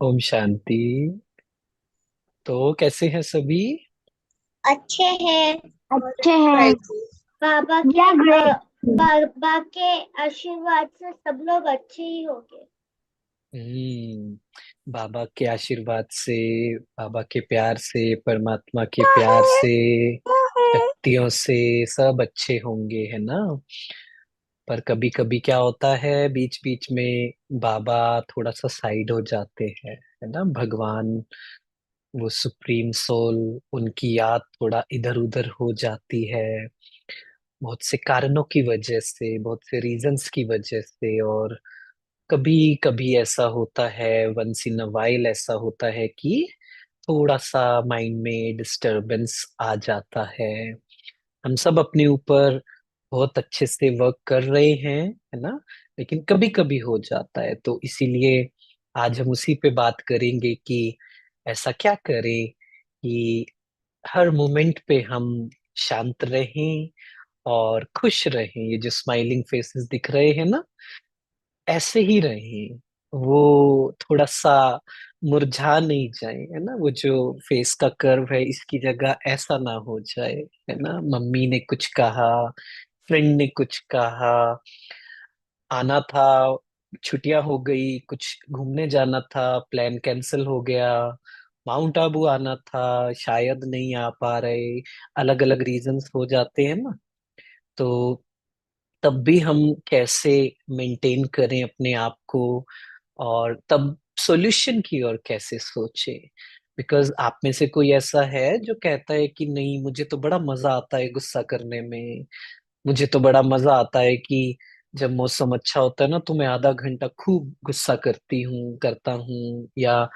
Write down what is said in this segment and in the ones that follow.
ओम शांति। तो कैसे हैं सभी? अच्छे हैं। और अच्छे हैं। बाबा के या ग्रेट। बाबा के आशीर्वाद से सब लोग अच्छे ही होंगे। बाबा के आशीर्वाद से, बाबा के प्यार से, परमात्मा के प्यार से, शक्तियों से सब अच्छे होंगे, है ना। पर कभी कभी क्या होता है, बीच बीच में बाबा थोड़ा सा साइड हो जाते हैं, है ना। भगवान, वो सुप्रीम सोल, उनकी याद थोड़ा इधर उधर हो जाती है, बहुत से कारणों की वजह से, बहुत से रीजंस की वजह से। और कभी कभी ऐसा होता है, वंस इन अ वाइल ऐसा होता है कि थोड़ा सा माइंड में डिस्टरबेंस आ जाता है। हम सब अपने ऊपर बहुत अच्छे से वर्क कर रहे हैं, है ना। लेकिन कभी कभी हो जाता है, तो इसीलिए आज हम उसी पे बात करेंगे कि ऐसा क्या करें कि हर मोमेंट पे हम शांत रहें और खुश रहें। ये जो स्माइलिंग फेसेस दिख रहे हैं ना, ऐसे ही रहें। वो थोड़ा सा मुरझा नहीं जाए, है ना। वो जो फेस का कर्व है, इसकी जगह ऐसा ना हो जाए, है ना। मम्मी ने कुछ कहा, फ्रेंड ने कुछ कहा, आना था, छुट्टियां हो गई, कुछ घूमने जाना था, प्लान कैंसिल हो गया, माउंट आबू आना था, शायद नहीं आ पा रहे, अलग अलग रीजंस हो जाते हैं ना। तो तब भी हम कैसे मेंटेन करें अपने आप को, और तब सॉल्यूशन की ओर कैसे सोचे। बिकॉज आप में से कोई ऐसा है जो कहता है कि नहीं, मुझे तो बड़ा मजा आता है गुस्सा करने में, मुझे तो बड़ा मजा आता है कि जब मौसम अच्छा होता है ना, तो मैं आधा घंटा खूब गुस्सा करता हूँ, या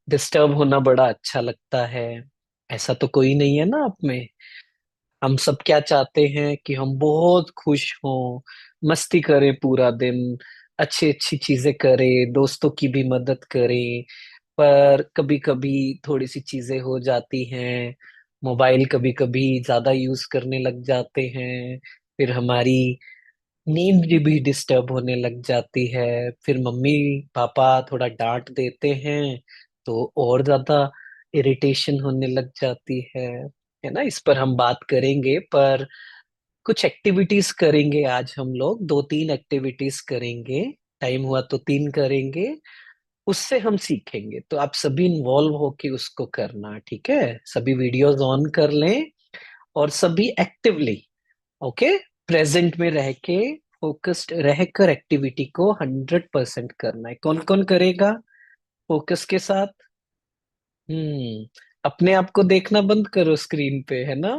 डिस्टर्ब होना बड़ा अच्छा लगता है। ऐसा तो कोई नहीं है ना आप में। हम सब क्या चाहते हैं कि हम बहुत खुश हों, मस्ती करें पूरा दिन, अच्छी अच्छी चीजें करें, दोस्तों की भी मदद करें। पर कभी कभी थोड़ी सी चीजें हो जाती हैं, मोबाइल कभी कभी ज्यादा यूज करने लग जाते हैं, फिर हमारी नींद भी डिस्टर्ब होने लग जाती है, फिर मम्मी पापा थोड़ा डांट देते हैं, तो और ज्यादा इरिटेशन होने लग जाती है ना। इस पर हम बात करेंगे, पर कुछ एक्टिविटीज करेंगे आज हम लोग, दो तीन एक्टिविटीज करेंगे। टाइम हुआ तो तीन करेंगे, उससे हम सीखेंगे। तो आप सभी इन्वॉल्व होके उसको करना, ठीक है। सभी वीडियोस ऑन कर लें, और सभी एक्टिवली, ओके, प्रेजेंट में रह के, फोकस्ड रहकर एक्टिविटी को 100% करना है। कौन कौन करेगा फोकस के साथ? अपने आप को देखना बंद करो स्क्रीन पे, है ना।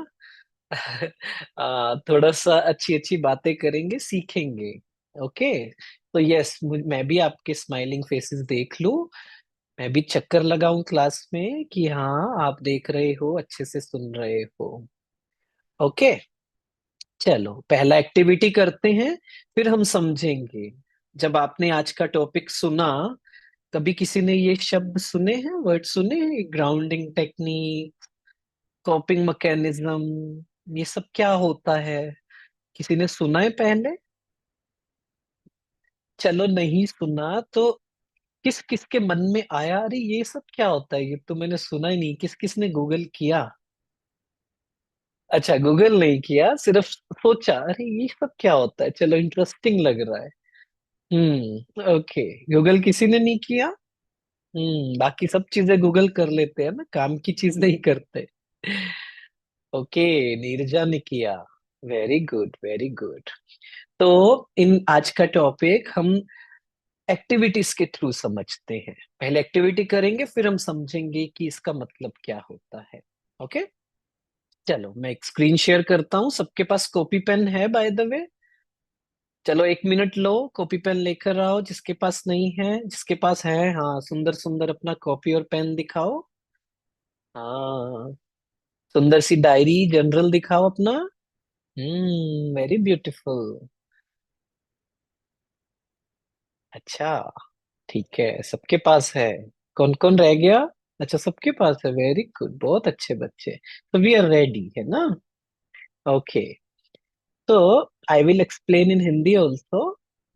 थोड़ा सा अच्छी अच्छी बातें करेंगे, सीखेंगे। ओके। तो यस, मैं भी आपके स्माइलिंग फेसेस देख लूं, मैं भी चक्कर लगाऊं क्लास में कि हाँ आप देख रहे हो, अच्छे से सुन रहे हो। ओके, चलो पहला एक्टिविटी करते हैं, फिर हम समझेंगे। जब आपने आज का टॉपिक सुना, कभी किसी ने ये शब्द सुने हैं, वर्ड सुने हैं, ग्राउंडिंग टेक्निक, कॉपिंग मैकेनिज्म, ये सब क्या होता है? किसी ने सुना है पहले? चलो नहीं सुना तो किस किस के मन में आया, अरे ये सब क्या होता है, ये तो मैंने सुना ही नहीं। किस किस ने गूगल किया? अच्छा, गूगल नहीं किया, सिर्फ सोचा अरे ये सब क्या होता है, चलो इंटरेस्टिंग लग रहा है। ओके। गूगल किसी ने नहीं किया। बाकी सब चीजें गूगल कर लेते हैं ना, काम की चीज नहीं करते। ओके, नीरजा ने किया। Very good, very good. तो इन आज का टॉपिक हम एक्टिविटीज के थ्रू समझते हैं। पहले एक्टिविटी करेंगे, फिर हम समझेंगे कि इसका मतलब क्या होता है। ओके, चलो मैं एक स्क्रीन शेयर करता हूँ। सबके पास कॉपी पेन है बाय द वे? चलो 1 मिनट लो, कॉपी पेन लेकर आओ। जिसके पास नहीं है, जिसके पास है, हाँ, सुंदर सुंदर अपना कॉपी और पेन दिखाओ। हाँ, सुंदर सी डायरी जनरल दिखाओ अपना। Very beautiful. अच्छा, ठीक है, सबके पास है। कौन कौन रह गया? अच्छा, सबके पास है, वेरी गुड, बहुत अच्छे बच्चे। तो वी आर रेडी, है ना। ओके, तो I will explain in Hindi also,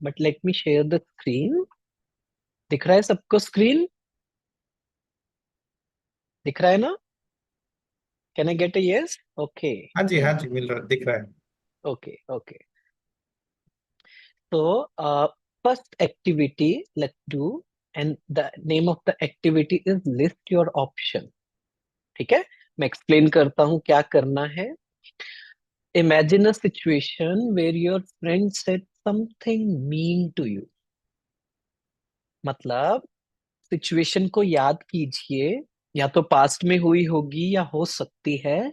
but let me share the screen. दिख रहा है सबको स्क्रीन? दिख रहा है ना? Can I get a yes? Okay. हाँ जी, मिल रहा दिख रहा है। Okay okay. तो first activity let's do, and the name of the activity is list your option. ठीक है, मैं एक्सप्लेन करता हूँ क्या करना है। Imagine a situation where your friend said something mean to you. मतलब सिचुएशन को याद कीजिए, या तो पास्ट में हुई होगी या हो सकती है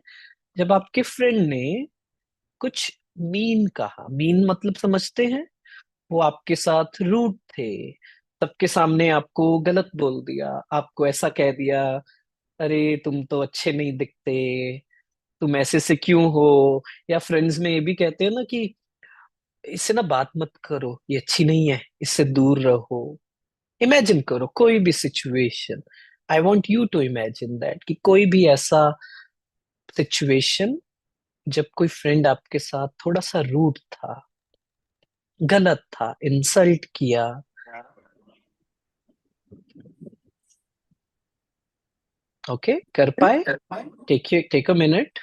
जब आपके फ्रेंड ने कुछ मीन कहा। मीन मतलब समझते हैं? वो आपके साथ रूड थे, सबके सामने आपको गलत बोल दिया, आपको ऐसा कह दिया, अरे तुम तो अच्छे नहीं दिखते, तुम ऐसे से क्यों हो। या फ्रेंड्स में ये भी कहते हैं ना कि इससे ना बात मत करो, ये अच्छी नहीं है, इससे दूर रहो। इमेजिन करो कोई भी situation. I want you to imagine that कि कोई भी ऐसा सिचुएशन जब कोई फ्रेंड आपके साथ थोड़ा सा रूड था, गलत था, इंसल्ट किया। ओके, कर पाए? Take a minute.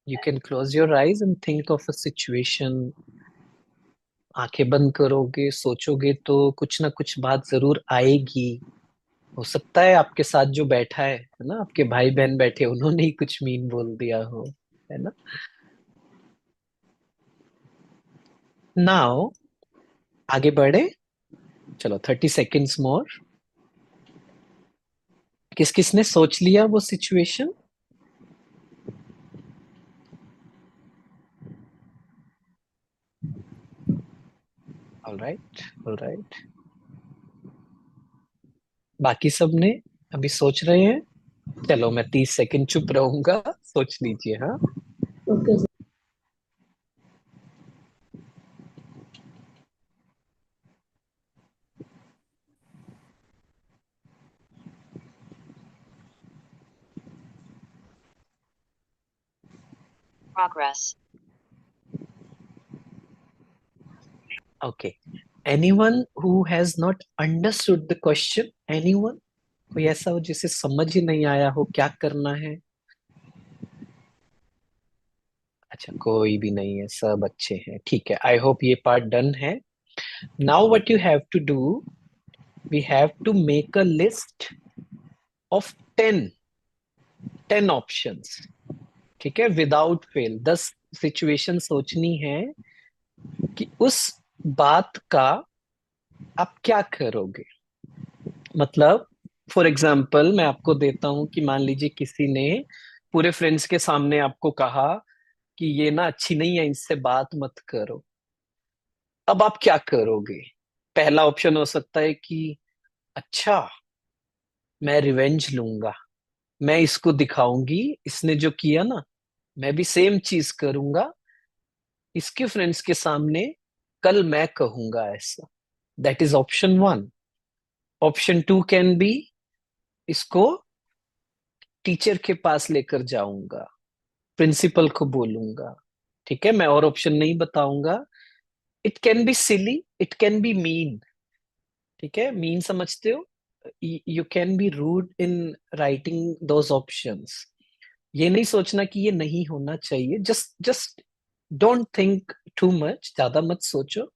You can close your eyes and think of a situation. आंखें बंद करोगे, सोचोगे तो कुछ ना कुछ बात जरूर आएगी। हो सकता है आपके साथ जो बैठा है ना, आपके भाई बहन बैठे, उन्होंने ही कुछ मीन बोल दिया हो, है ना? नाउ आगे बढ़े। चलो 30 सेकेंड्स मोर। किस किस ने सोच लिया वो सिचुएशन? Alright alright. बाकी सब ने अभी सोच रहे हैं? चलो मैं 30 सेकेंड चुप रहूंगा, सोच लीजिए। हाँ, okay sir. Progress. Okay. Anyone who has not understood the question? Anyone? कोई ऐसा हो जिसे समझ ही नहीं आया हो क्या करना है? अच्छा, कोई भी नहीं है, सब अच्छे हैं। ठीक है, आई होप ये पार्ट डन है। Now what you have to do, we have to make a list of 10 options. ठीक है, विदाउट फेल 10 सिचुएशन सोचनी है कि उस बात का आप क्या करोगे। मतलब फॉर एग्जाम्पल मैं आपको देता हूं कि मान लीजिए किसी ने पूरे फ्रेंड्स के सामने आपको कहा कि ये ना अच्छी नहीं है, इससे बात मत करो। अब आप क्या करोगे? पहला ऑप्शन हो सकता है कि अच्छा, मैं रिवेंज लूंगा, मैं इसको दिखाऊंगी, इसने जो किया ना, मैं भी सेम चीज करूंगा इसके फ्रेंड्स के सामने, कल मैं कहूंगा ऐसा। That is option 1। Option 2 can be, इसको टीचर के पास लेकर जाऊंगा, प्रिंसिपल को बोलूंगा। ठीक है, मैं और ऑप्शन नहीं बताऊंगा। It can be silly, it can be mean. ठीक है, मीन समझते हो? You can be rude in writing those options. ये नहीं सोचना कि ये नहीं होना चाहिए। Just just don't think too much, ज्यादा मत सोचो।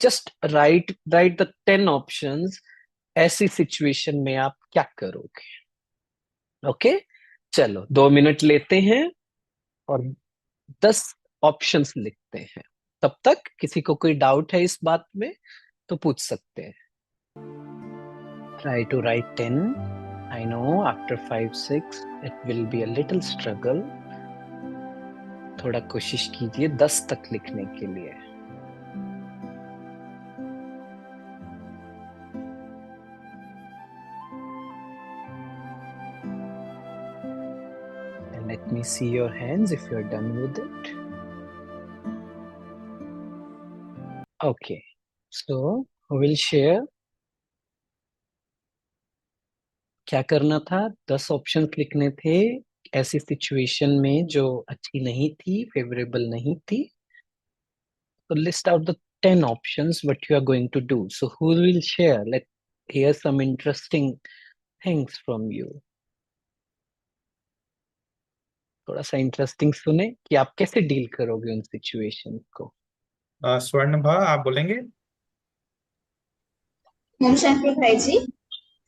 Just write write the 10 options. ऐसी सिचुएशन में आप क्या करोगे? ओके, चलो 2 मिनट लेते हैं और 10 ऑप्शंस लिखते हैं। तब तक किसी को कोई डाउट है इस बात में तो पूछ सकते हैं। Try to write 10। I know after 5 6 it will be a little struggle. थोड़ा कोशिश कीजिए 10 तक लिखने के लिए। And let me see your hands if you're done with it. Okay, so who will share? क्या करना था? 10 ऑप्शंस लिखने थे ऐसी सिचुएशन में जो अच्छी नहीं थी, फेवरेबल नहीं थी। तो list out the 10 options what you are going to do. So who will share? Let's hear some interesting things from you. थोड़ा सा इंटरेस्टिंग सुने कि आप कैसे डील करोगे उन सिचुएशन को. स्वर्ण भा आप बोलेंगे? ओम शांति भाई जी.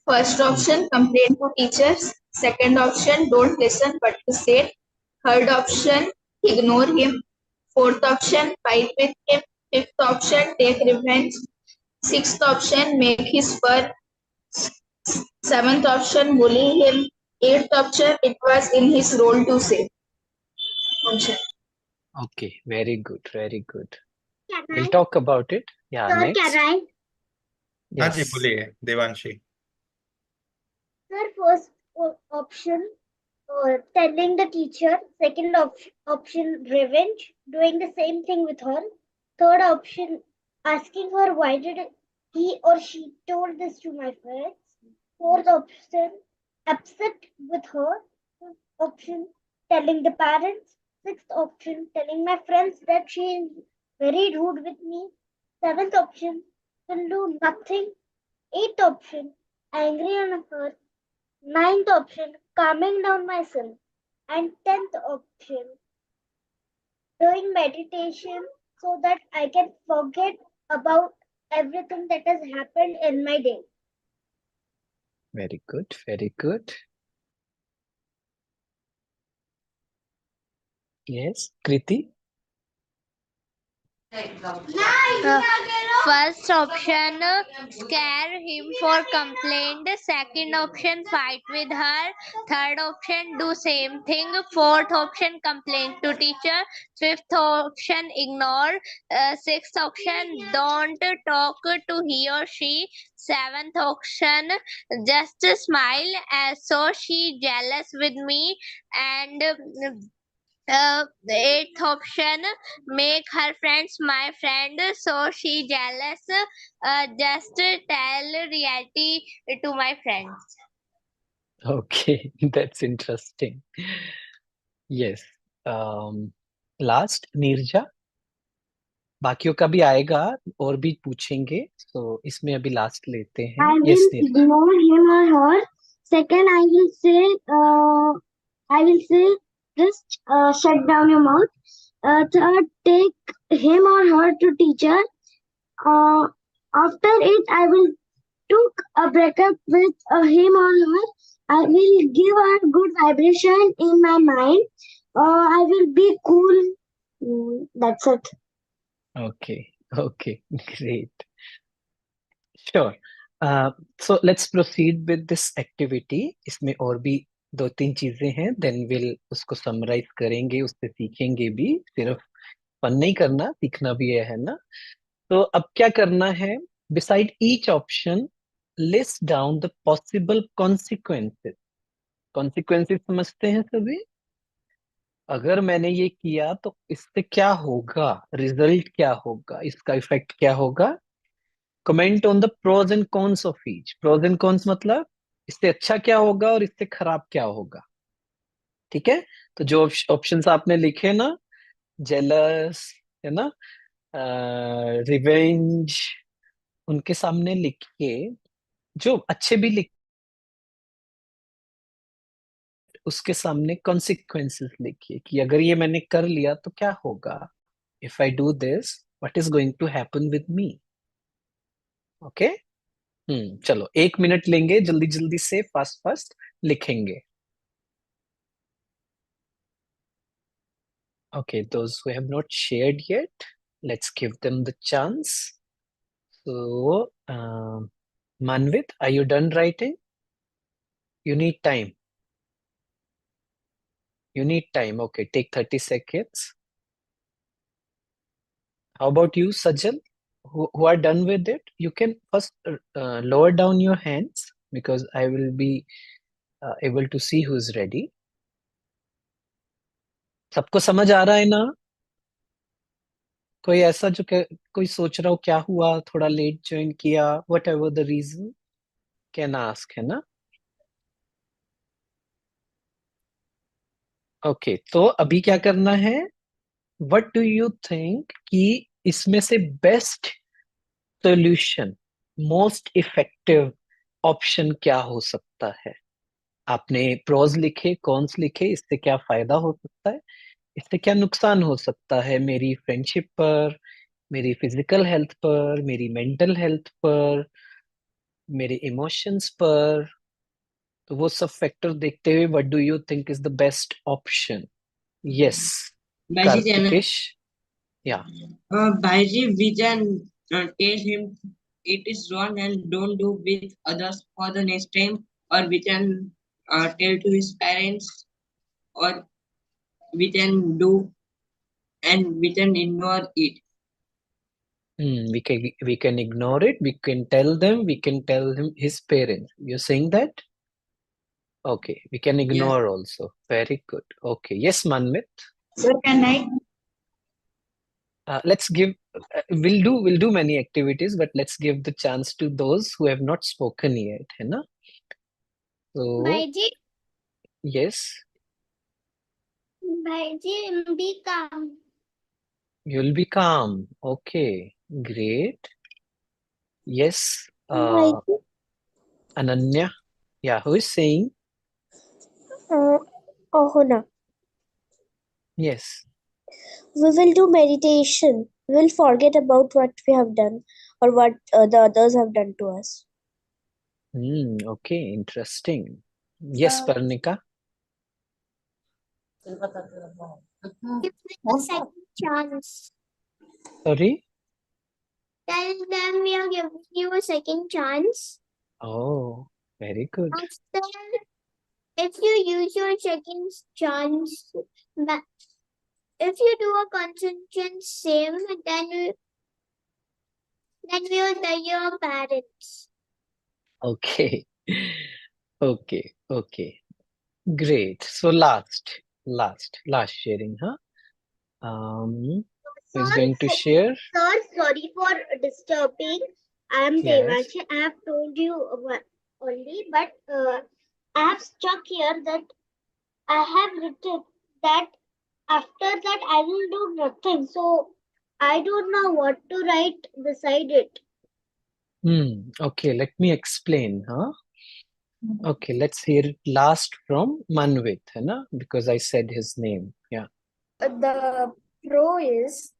First option, complain to teachers. Second option, don't listen what he said. Third option, ignore him. Fourth option, fight with him. Fifth option, take revenge. Sixth option, make his fur. Seventh option, bully him. Eighth option, it was in his role to say. Om Shanti. Okay, very good, very good. Can I? We'll talk about it. Yeah, Sir, next. can I? हाँ जी Yes. बोलिए Devanshi. Sir, first option, telling the teacher. Second option, revenge, doing the same thing with her. Third option, asking her why did he or she told this to my parents. Fourth option, upset with her. Fifth option, telling the parents. Sixth option, telling my friends that she is very rude with me. Seventh option, will do nothing. Eighth option, angry on her. Ninth option, calming down myself. And 10th option, doing meditation so that I can forget about everything that has happened in my day. Very good, very good. Yes, Kriti. First option, scare him for complaint. Second option, fight with her. Third option, do same thing. Fourth option, complain to teacher. Fifth option, ignore. Sixth option, don't talk to he or she. Seventh option, just smile so she jealous with me. And the eighth option, make her friends my friend so she jealous. Just tell reality to my friends. Okay, that's interesting. Yes. Last, Neerja. बाकियों का भी आएगा और भी पूछेंगे, तो इसमें अभी लास्ट लेते हैं. I Yes, will Neerja. ignore him or her. Second, I will say, just shut down your mouth. Third, take him or her to teacher. After it, I will took a breakup with him or her. I will give her good vibration in my mind. I will be cool. That's it. Okay, okay, great. Sure. So let's proceed with this activity. इसमें और भी 2-3 चीजें हैं, then we'll उसको summarize करेंगे, उससे सीखेंगे भी. सिर्फ फन नहीं करना, सीखना भी है ना. तो अब क्या करना है? Beside each option, list down the possible consequences. Consequences समझते हैं सभी? अगर मैंने ये किया तो इससे क्या होगा, रिजल्ट क्या होगा, इसका इफेक्ट क्या होगा. Comment on the pros and cons of each. Pros and cons मतलब इससे अच्छा क्या होगा और इससे खराब क्या होगा. ठीक है. तो जो ऑप्शंस आपने लिखे ना, जेलस है ना, रिवेंज, उनके सामने लिखिए. जो अच्छे भी लिख, उसके सामने कॉन्सिक्वेंसेस लिखिए कि अगर ये मैंने कर लिया तो क्या होगा. If I do this, what is going to happen with me. Okay. चलो 1 मिनट लेंगे, जल्दी जल्दी से फास्ट फास्ट लिखेंगे. Okay, those who have not shared yet, let's give them the chance. So, Manvit, are you done writing? You need time. You need time. Okay, take 30 seconds. How about you, Sajal? Who are done with it? You can first lower down your hands because I will be able to see who is ready. सबको समझ आ रहा है ना? कोई ऐसा जो कोई सोच रहा हो क्या हुआ, थोड़ा लेट ज्वाइन किया, what ever the reason, can ask, है ना? ओके, तो अभी क्या करना है? व्हाट डू यू थिंक कि इसमें से best solution, most effective option क्या हो सकता है? आपने प्रोज लिखे, कॉन्स लिखे, इससे क्या फायदा हो सकता है, इससे क्या नुकसान हो सकता है मेरी फ्रेंडशिप पर, मेरी फिजिकल हेल्थ पर, मेरी मेंटल हेल्थ पर, मेरे इमोशंस पर। तो वो सब फैक्टर देखते हुए what do you think is the best option? Yes, Bhaiji, Kartikesh. या Bhaiji, we can tell him it is wrong and don't do with others for the next time, or we can tell to his parents, or we can do and we can ignore it. we can ignore it, we can tell him his parents. You're saying that? Okay, we can Yes. ignore also. Very good. Okay, yes, Manmit. Sir, can I? Let's give. We'll do many activities, but let's give the chance to those who have not spoken yet, है ना? So Bhaiji, yes, be calm. you'll be calm. Okay, great. Yes, Bhaiji, Ananya. Yeah, who is saying Ahuna, yes? we will do meditation. We will forget about what we have done or what the others have done to us. Okay, interesting. Yes, Parnika. Give them a second chance. Sorry. Tell them we are giving you a second chance. Oh, very good. After, if you use your second chance, if you do a concentration same, then we will tell your parents. Okay. Okay. Great. So last sharing, huh? Who's Sir, going to share? Sir, sorry for disturbing. I am Yes. Devanshi. I have told you only, but I have stuck here that I have written that after that I will do nothing. So I don't know what to write beside it. Okay, let me explain, huh? Okay, let's hear it last from Manvit, है ना? Because I said his name. Yeah. The pro is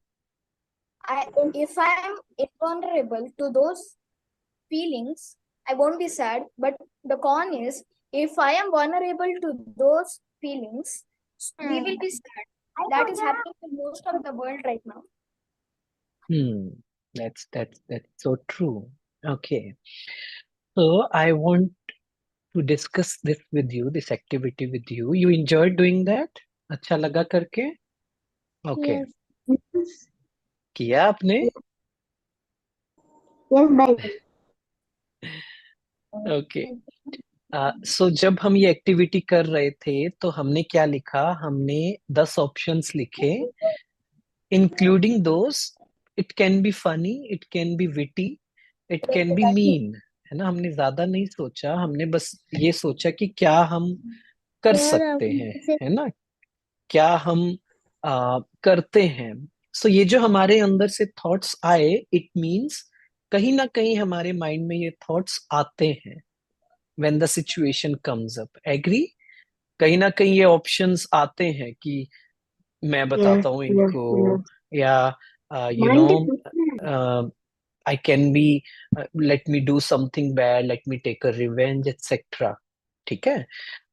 if I am invulnerable to those feelings, I won't be sad. But the con is if I am vulnerable to those feelings, we will be sad. That is happening to most of the world right now. That's so true. Okay. So I want to discuss this with you, this activity with you. You enjoyed doing that? अच्छा लगा करके? Okay. Yes. किया आपने? Yes, Bhaiji. Okay. So जब हम ये activity कर रहे थे तो हमने क्या लिखा? हमने 10 ऑप्शंस लिखे, including those it can be funny, it can B witty, it can be mean, है ना? हमने ज्यादा नहीं सोचा, हमने बस ये सोचा कि क्या हम कर सकते हैं, है ना? क्या हम करते हैं। सो ये जो हमारे अंदर से थॉट्स आए, इट मीन्स कहीं ना कहीं हमारे माइंड में ये थॉट्स आते हैं when the situation comes up. Agree? कहीं ना कहीं ये ऑप्शंस आते हैं कि मैं बताता हूँ इनको, या you know I can be, let me do something bad, let me take a revenge etcetera. ठीक है?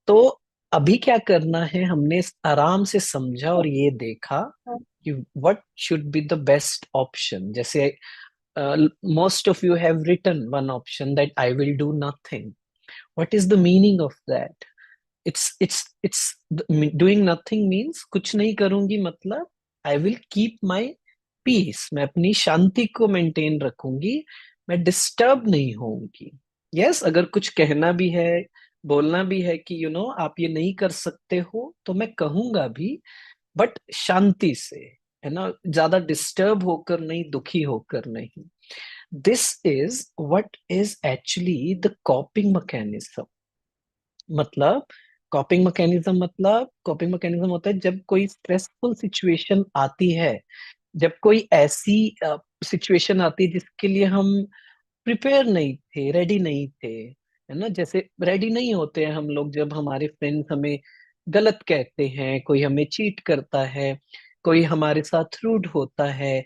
तो अभी क्या करना है, हमने आराम से समझा और ये देखा कि what should be the best option. जैसे most of you have written one option that I will do nothing. What is the meaning of that? It's doing nothing means कुछ नहीं करूंगी, मतलब I will keep my peace. मैं अपनी शांति को maintain रखूंगी, मैं डिस्टर्ब नहीं होंगी। यस, अगर कुछ कहना भी है, बोलना भी है कि यू नो आप ये नहीं कर सकते हो, तो मैं कहूंगा भी, बट शांति से, है ना? ज्यादा डिस्टर्ब होकर नहीं, दुखी होकर नहीं। This is what is actually the कॉपिंग mechanism. मतलब कॉपिंग मैकेनिज्म होता है जब कोई स्ट्रेसफुल सिचुएशन आती है, जब कोई ऐसी सिचुएशन आती है जिसके लिए हम प्रिपेयर नहीं थे, रेडी नहीं थे, है ना। जैसे रेडी नहीं होते हैं हम लोग जब हमारे फ्रेंड्स हमें गलत कहते हैं, कोई हमें चीट करता है, कोई हमारे साथ रूड होता है,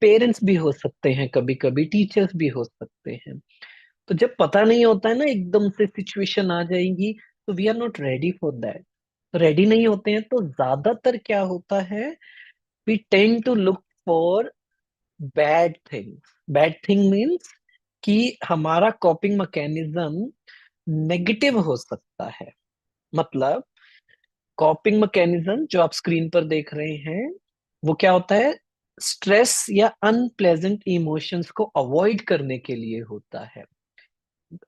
पेरेंट्स भी हो सकते हैं, कभी कभी टीचर्स भी हो सकते हैं। तो जब पता नहीं होता है ना, एकदम से सिचुएशन आ जाएगी, तो we are not ready for that. Ready नहीं होते हैं तो ज्यादातर क्या होता है, we tend to look for bad things. Bad thing means कि हमारा कॉपिंग मैकेनिज्म नेगेटिव हो सकता है। मतलब कॉपिंग मैकेनिज्म जो आप स्क्रीन पर देख रहे हैं, वो क्या होता है, स्ट्रेस या अनप्लेजेंट इमोशंस को अवॉइड करने के लिए होता है।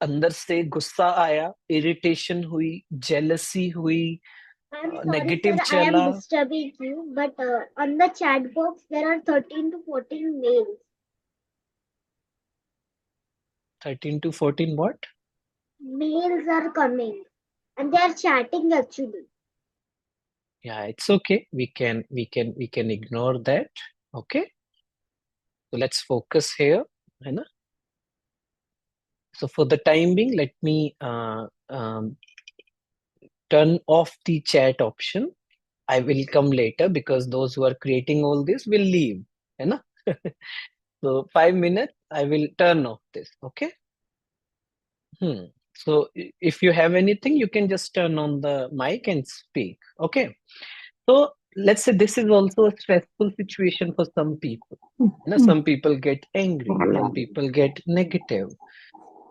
अंदर से गुस्सा आया, इरिटेशन हुई, जेलसी हुई, I'm sorry, negative sir, I am चला। disturbing you, but on the chat box there are 13 to 14 mails. 13 to 14 what? Mails are coming and they are chatting actually. Yeah, it's okay. We can ignore that. Okay. So let's focus here, है ना? So for the time being, let me turn off the chat option. I will come later because those who are creating all this will leave, है ना? So 5 minutes, I will turn off this. Okay. So if you have anything, you can just turn on the mic and speak. Okay. So let's say this is also a stressful situation for some people. You know, some people get angry, some people get negative.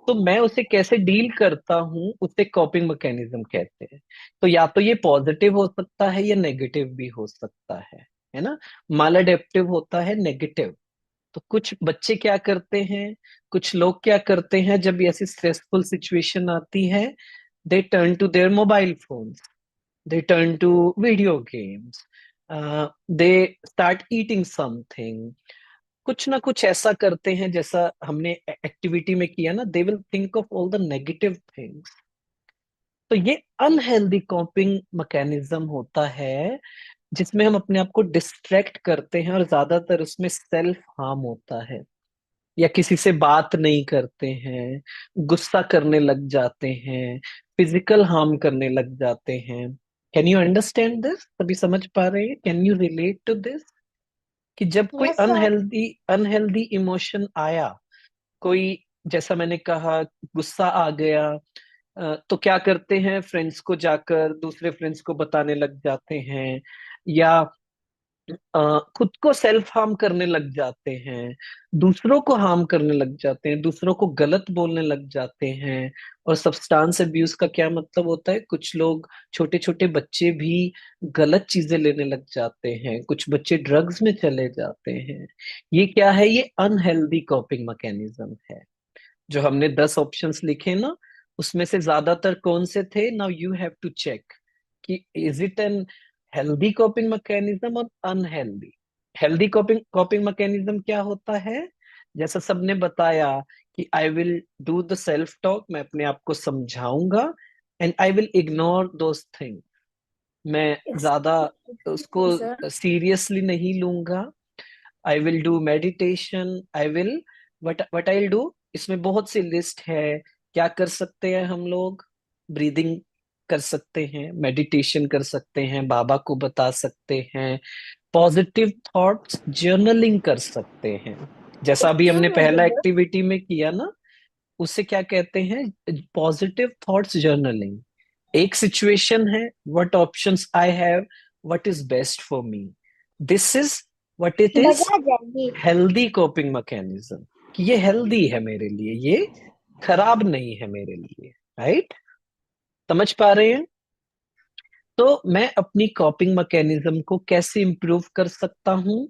तो मैं उसे कैसे deal करता हूँ, उसे कॉपिंग mechanism कहते हैं। तो या तो ये पॉजिटिव हो सकता है या नेगेटिव भी हो सकता है ना। मालएडेप्टिव होता है नेगेटिव। तो कुछ बच्चे क्या करते हैं, कुछ लोग क्या करते हैं, जब ऐसी स्ट्रेसफुल सिचुएशन आती है, they turn to their mobile phones, they turn to video games, they start eating something, कुछ ना कुछ ऐसा करते हैं जैसा हमने एक्टिविटी में किया ना, they will think of all the negative things। तो ये अनहेल्दी कॉपिंग मैकेनिज्म होता है जिसमें हम अपने आप को डिस्ट्रैक्ट करते हैं, और ज्यादातर उसमें सेल्फ हार्म होता है, या किसी से बात नहीं करते हैं, गुस्सा करने लग जाते हैं, फिजिकल हार्म करने लग जाते हैं। Can you understand this? सभी समझ पा रहे हैं? Can you relate to this? कि जब कोई Yes, sir. अनहेल्दी इमोशन आया, कोई, जैसा मैंने कहा, गुस्सा आ गया, तो क्या करते हैं, फ्रेंड्स को जाकर दूसरे फ्रेंड्स को बताने लग जाते हैं, या खुद को सेल्फ हार्म करने लग जाते हैं, दूसरों को हार्म करने लग जाते हैं, दूसरों को गलत बोलने लग जाते हैं। और सब्सटेंस अब्यूज का क्या मतलब होता है, कुछ लोग, छोटे छोटे बच्चे भी गलत चीजें लेने लग जाते हैं, कुछ बच्चे ड्रग्स में चले जाते हैं। ये क्या है, ये अनहेल्दी कॉपिंग मैकेनिज्म है। जो हमने 10 ऑप्शंस लिखे ना, उसमें से ज्यादातर कौन से थे, now you have to check कि is it an healthy coping mechanism और अनहेल्दी। हेल्दी कॉपिंग मैकेनिज्म क्या होता है, जैसा सबने बताया कि I will do the self talk, मैं अपने आप को समझाऊंगा, and I will ignore those thing, मैं ज्यादा उसको sir. सीरियसली नहीं लूंगा। I will do meditation, I will what I will do, इसमें बहुत सी लिस्ट है। क्या कर सकते हैं हम लोग, ब्रीदिंग कर सकते हैं, मेडिटेशन कर सकते हैं, बाबा को बता सकते हैं, पॉजिटिव थॉट्स जर्नलिंग कर सकते हैं, जैसा अभी हमने पहला एक्टिविटी में किया ना, उसे क्या कहते हैं, पॉजिटिव थॉट्स जर्नलिंग। एक सिचुएशन है, what options I have, what is best for me, this is what it is बजा जाएगी। हेल्दी कॉपिंग मैकेनिज्म, कि ये हेल्दी है मेरे लिए, ये खराब नहीं है मेरे लिए। राइट? समझ पा रहे हैं? तो मैं अपनी कॉपिंग मैकेनिज्म को कैसे इंप्रूव कर सकता हूं?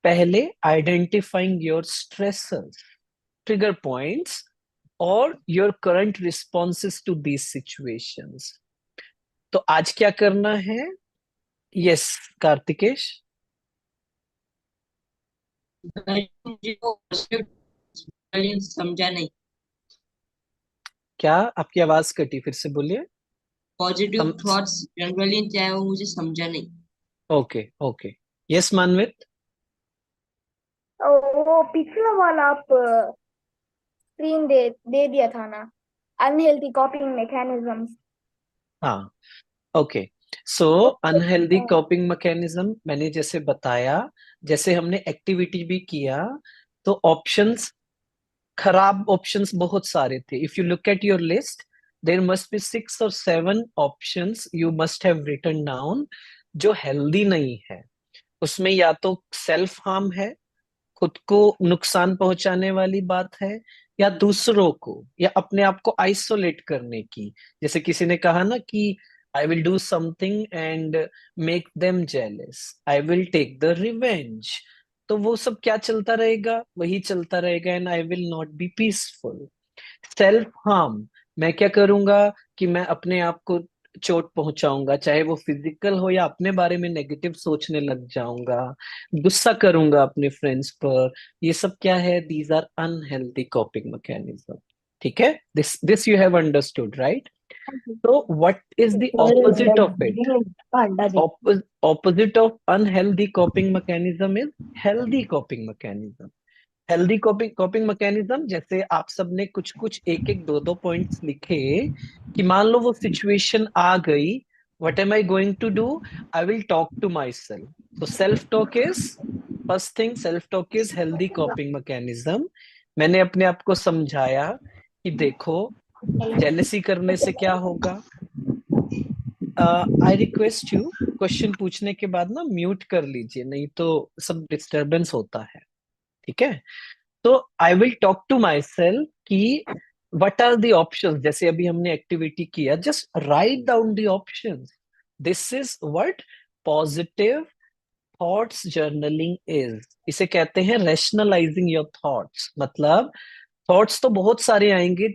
पहले identifying your stressors, trigger points, और your current responses to these situations. तो आज क्या करना है? यस, कार्तिकेश। मुझे वो positive समझा नहीं। क्या आपकी आवाज कटी, फिर से बोलिए। पॉजिटिव थॉट्स जनरली चाहे वो मुझे समझा नहीं। Okay okay, yes Manvit. वो पिछला वाला आप स्क्रीन दे दिया था ना, अनहेल्थी कॉपिंग मैकेनिज्म्स। हाँ, ओके। सो अनहेल्दी कॉपिंग मैकेनिज्म मैंने जैसे बताया, जैसे हमने एक्टिविटी भी किया, तो ऑप्शंस, खराब ऑप्शंस बहुत सारे थे। If you look at your list, there must be 6 or 7 options you must have written down जो हेल्दी नहीं है। उसमें या तो सेल्फ हार्म है, खुद को नुकसान पहुंचाने वाली बात है, या दूसरों को, या अपने आप को आइसोलेट करने की। जैसे किसी ने कहा ना कि I will do something and make them jealous, I will take the revenge. तो वो सब क्या चलता रहेगा? वही चलता रहेगा, and I will not be peaceful. Self harm, मैं क्या करूंगा कि मैं अपने आप को चोट पहुंचाऊंगा, चाहे वो फिजिकल हो, या अपने बारे में नेगेटिव सोचने लग जाऊंगा, गुस्सा करूंगा अपने फ्रेंड्स पर। ये सब क्या है? These are unhealthy coping mechanism. ठीक है, this this you have understood, right? तो what is the opposite of it? Opposite of unhealthy coping mechanism is healthy coping mechanism. Healthy coping coping mechanism, जैसे आप सबने कुछ कुछ एक एक दो दो पॉइंट्स लिखे, कि मान लो वो सिचुएशन आ गई, what am I going to do? I will talk to my self. तो self talk is first thing, self talk is healthy coping mechanism. मैंने अपने आप को समझाया कि देखो, जेलसी करने से क्या होगा। आई रिक्वेस्ट यू, क्वेश्चन पूछने के बाद ना म्यूट कर लीजिए, नहीं तो सब डिस्टरबेंस होता है। ठीक है? तो I will talk to my self कि वट आर द ऑप्शंस। जैसे अभी हमने एक्टिविटी किया, just write down the options. This is what positive thoughts journaling is. इसे कहते हैं रैशनलाइजिंग योर थॉट्स। मतलब थॉट्स तो बहुत सारे आएंगे,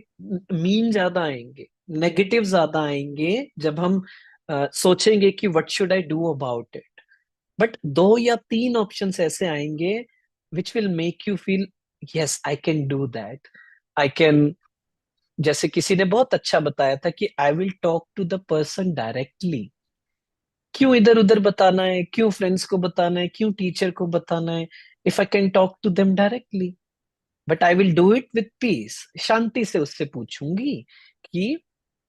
मीन ज्यादा आएंगे, नेगेटिव ज्यादा आएंगे, जब हम सोचेंगे कि what should I do about it. But 2 या 3 ऑप्शंस ऐसे आएंगे which will make you feel yes I can do that, I can. जैसे किसी ने बहुत अच्छा बताया था कि I will talk to the person directly. क्यों इधर उधर बताना है? क्यों फ्रेंड्स को बताना है? क्यों टीचर को बताना है? If I can talk to them directly, but I will do it with peace. शांति से उससे पूछूंगी कि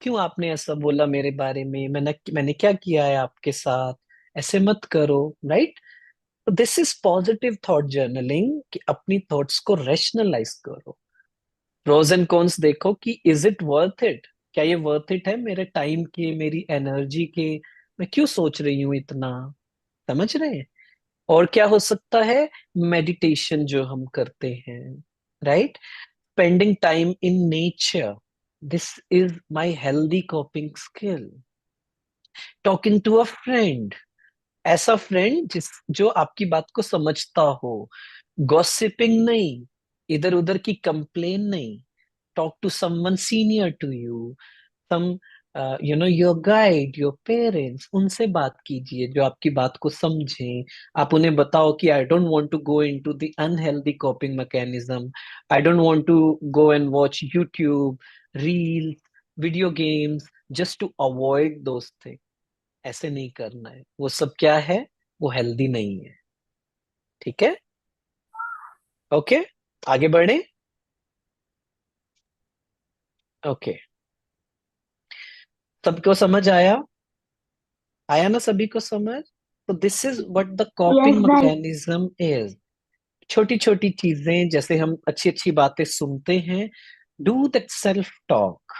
क्यों आपने ऐसा बोला मेरे बारे में, मैंने क्या किया है आपके साथ, ऐसे मत करो, राइट? तो this is positive thought journaling, कि अपनी थॉट्स को रैशनलाइज करो। प्रोज एंड कॉन्स देखो कि इज इट वर्थ इट, क्या ये वर्थ इट है मेरे टाइम के, मेरी एनर्जी के? मैं क्यों सोच रही हूँ इतना? समझ रहे हैं? और क्या हो सकता है? मेडिटेशन जो हम करते हैं, right? Spending time in nature, this is my healthy coping skill. Talking to a friend, ऐसा फ्रेंड जो आपकी बात को समझता हो। गॉसिपिंग नहीं, इधर उधर की कंप्लेन नहीं। Talk to someone senior to you, some your guide, your parents. उनसे बात कीजिए जो आपकी बात को समझें। आप उन्हें बताओ कि I don't want to go into the unhealthy coping mechanism, I don't want to go and watch YouTube reels, video games, just to avoid those things. ऐसे नहीं करना है, वो सब क्या है? वो हेल्दी नहीं है। ठीक है? ओके, आगे बढ़े। ओके, सबको समझ आया? आया ना सभी को समझ? तो this is what the कॉपिंग Yes, bye. Mechanism is. छोटी छोटी चीजें, जैसे हम अच्छी अच्छी बातें सुनते हैं, do that self talk.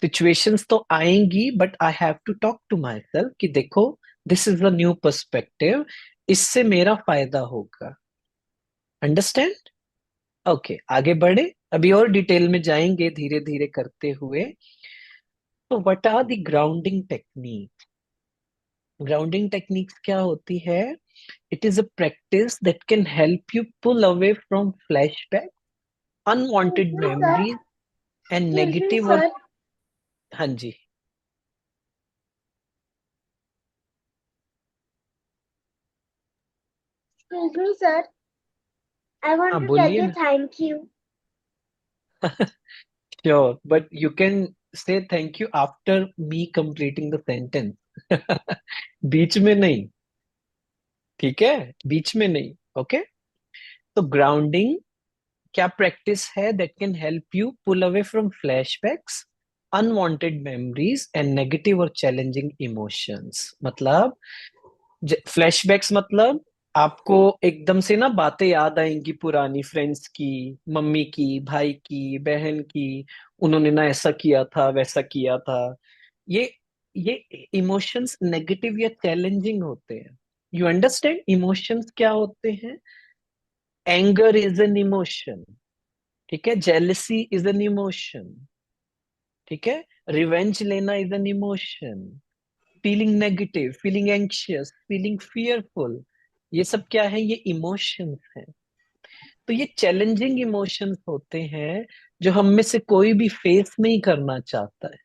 Situations तो आएंगी, but I have to talk to my self कि देखो, this is the new perspective, इससे मेरा फायदा होगा। अंडरस्टैंड? ओके, आगे बढ़े, अभी और डिटेल में जाएंगे धीरे धीरे करते हुए। तो what are the grounding technique? Grounding techniques क्या होती है? It is a practice that can help you pull away from flashback, unwanted Excuse me, sir. Memories and Excuse me, negative और। sir. हाँ जी, Excuse me, sir. I want हाँ to tell बोलिए you ना। thank you. Sure, but you can say thank you after me completing the sentence. बीच में नहीं, ठीक है? बीच में नहीं, ओके? तो ग्राउंडिंग क्या प्रैक्टिस है that can help you pull away from flashbacks, unwanted memories and negative और चैलेंजिंग इमोशंस। मतलब फ्लैशबैक्स मतलब आपको एकदम से ना बातें याद आएंगी पुरानी, फ्रेंड्स की, मम्मी की, भाई की, बहन की, उन्होंने ना ऐसा किया था वैसा किया था। ये ये इमोशंस नेगेटिव या चैलेंजिंग होते हैं। यू अंडरस्टैंड इमोशंस क्या होते हैं? एंगर इज एन इमोशन, ठीक है। जेलसी इज एन इमोशन, ठीक है। रिवेंज लेना is an emotion. Feeling negative, feeling anxious, feeling fearful, ये सब क्या है? ये इमोशंस हैं। तो ये चैलेंजिंग इमोशंस होते हैं जो हम में से कोई भी फेस नहीं करना चाहता है।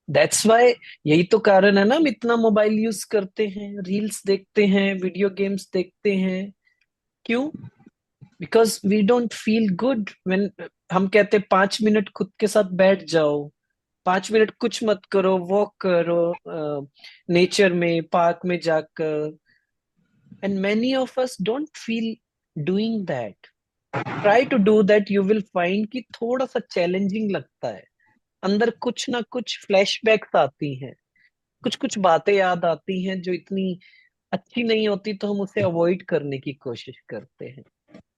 दैट्स वाई, यही तो कारण है ना हम इतना मोबाइल यूज करते हैं, रील्स देखते हैं, वीडियो गेम्स देखते हैं। क्यों? Because we don't feel good when हम कहते 5 मिनट खुद के साथ बैठ जाओ, 5 मिनट कुछ मत करो, वॉक करो नेचर में, पार्क में जाकर। And many of us don't feel doing that. Try to do that, you will find कि थोड़ा सा चैलेंजिंग लगता है। अंदर कुछ ना कुछ फ्लैशबैक्स आती हैं, कुछ कुछ बातें याद आती हैं जो इतनी अच्छी नहीं होती, तो हम उसे अवॉइड करने की कोशिश करते हैं।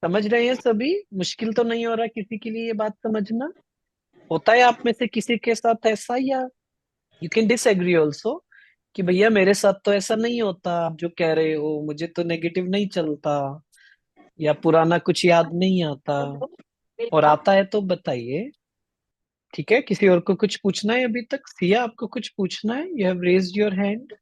समझ रहे हैं सभी? मुश्किल तो नहीं हो रहा किसी के लिए ये बात समझना? होता है आप में से किसी के साथ ऐसा, या यू कैन डिसएग्री ऑल्सो कि भैया मेरे साथ तो ऐसा नहीं होता, आप जो कह रहे हो मुझे तो नेगेटिव नहीं चलता, या पुराना कुछ याद नहीं आता, और आता है तो बताइए। ठीक है, किसी और को कुछ पूछना है अभी तक? सिया, आपको कुछ पूछना है? You have raised your hand.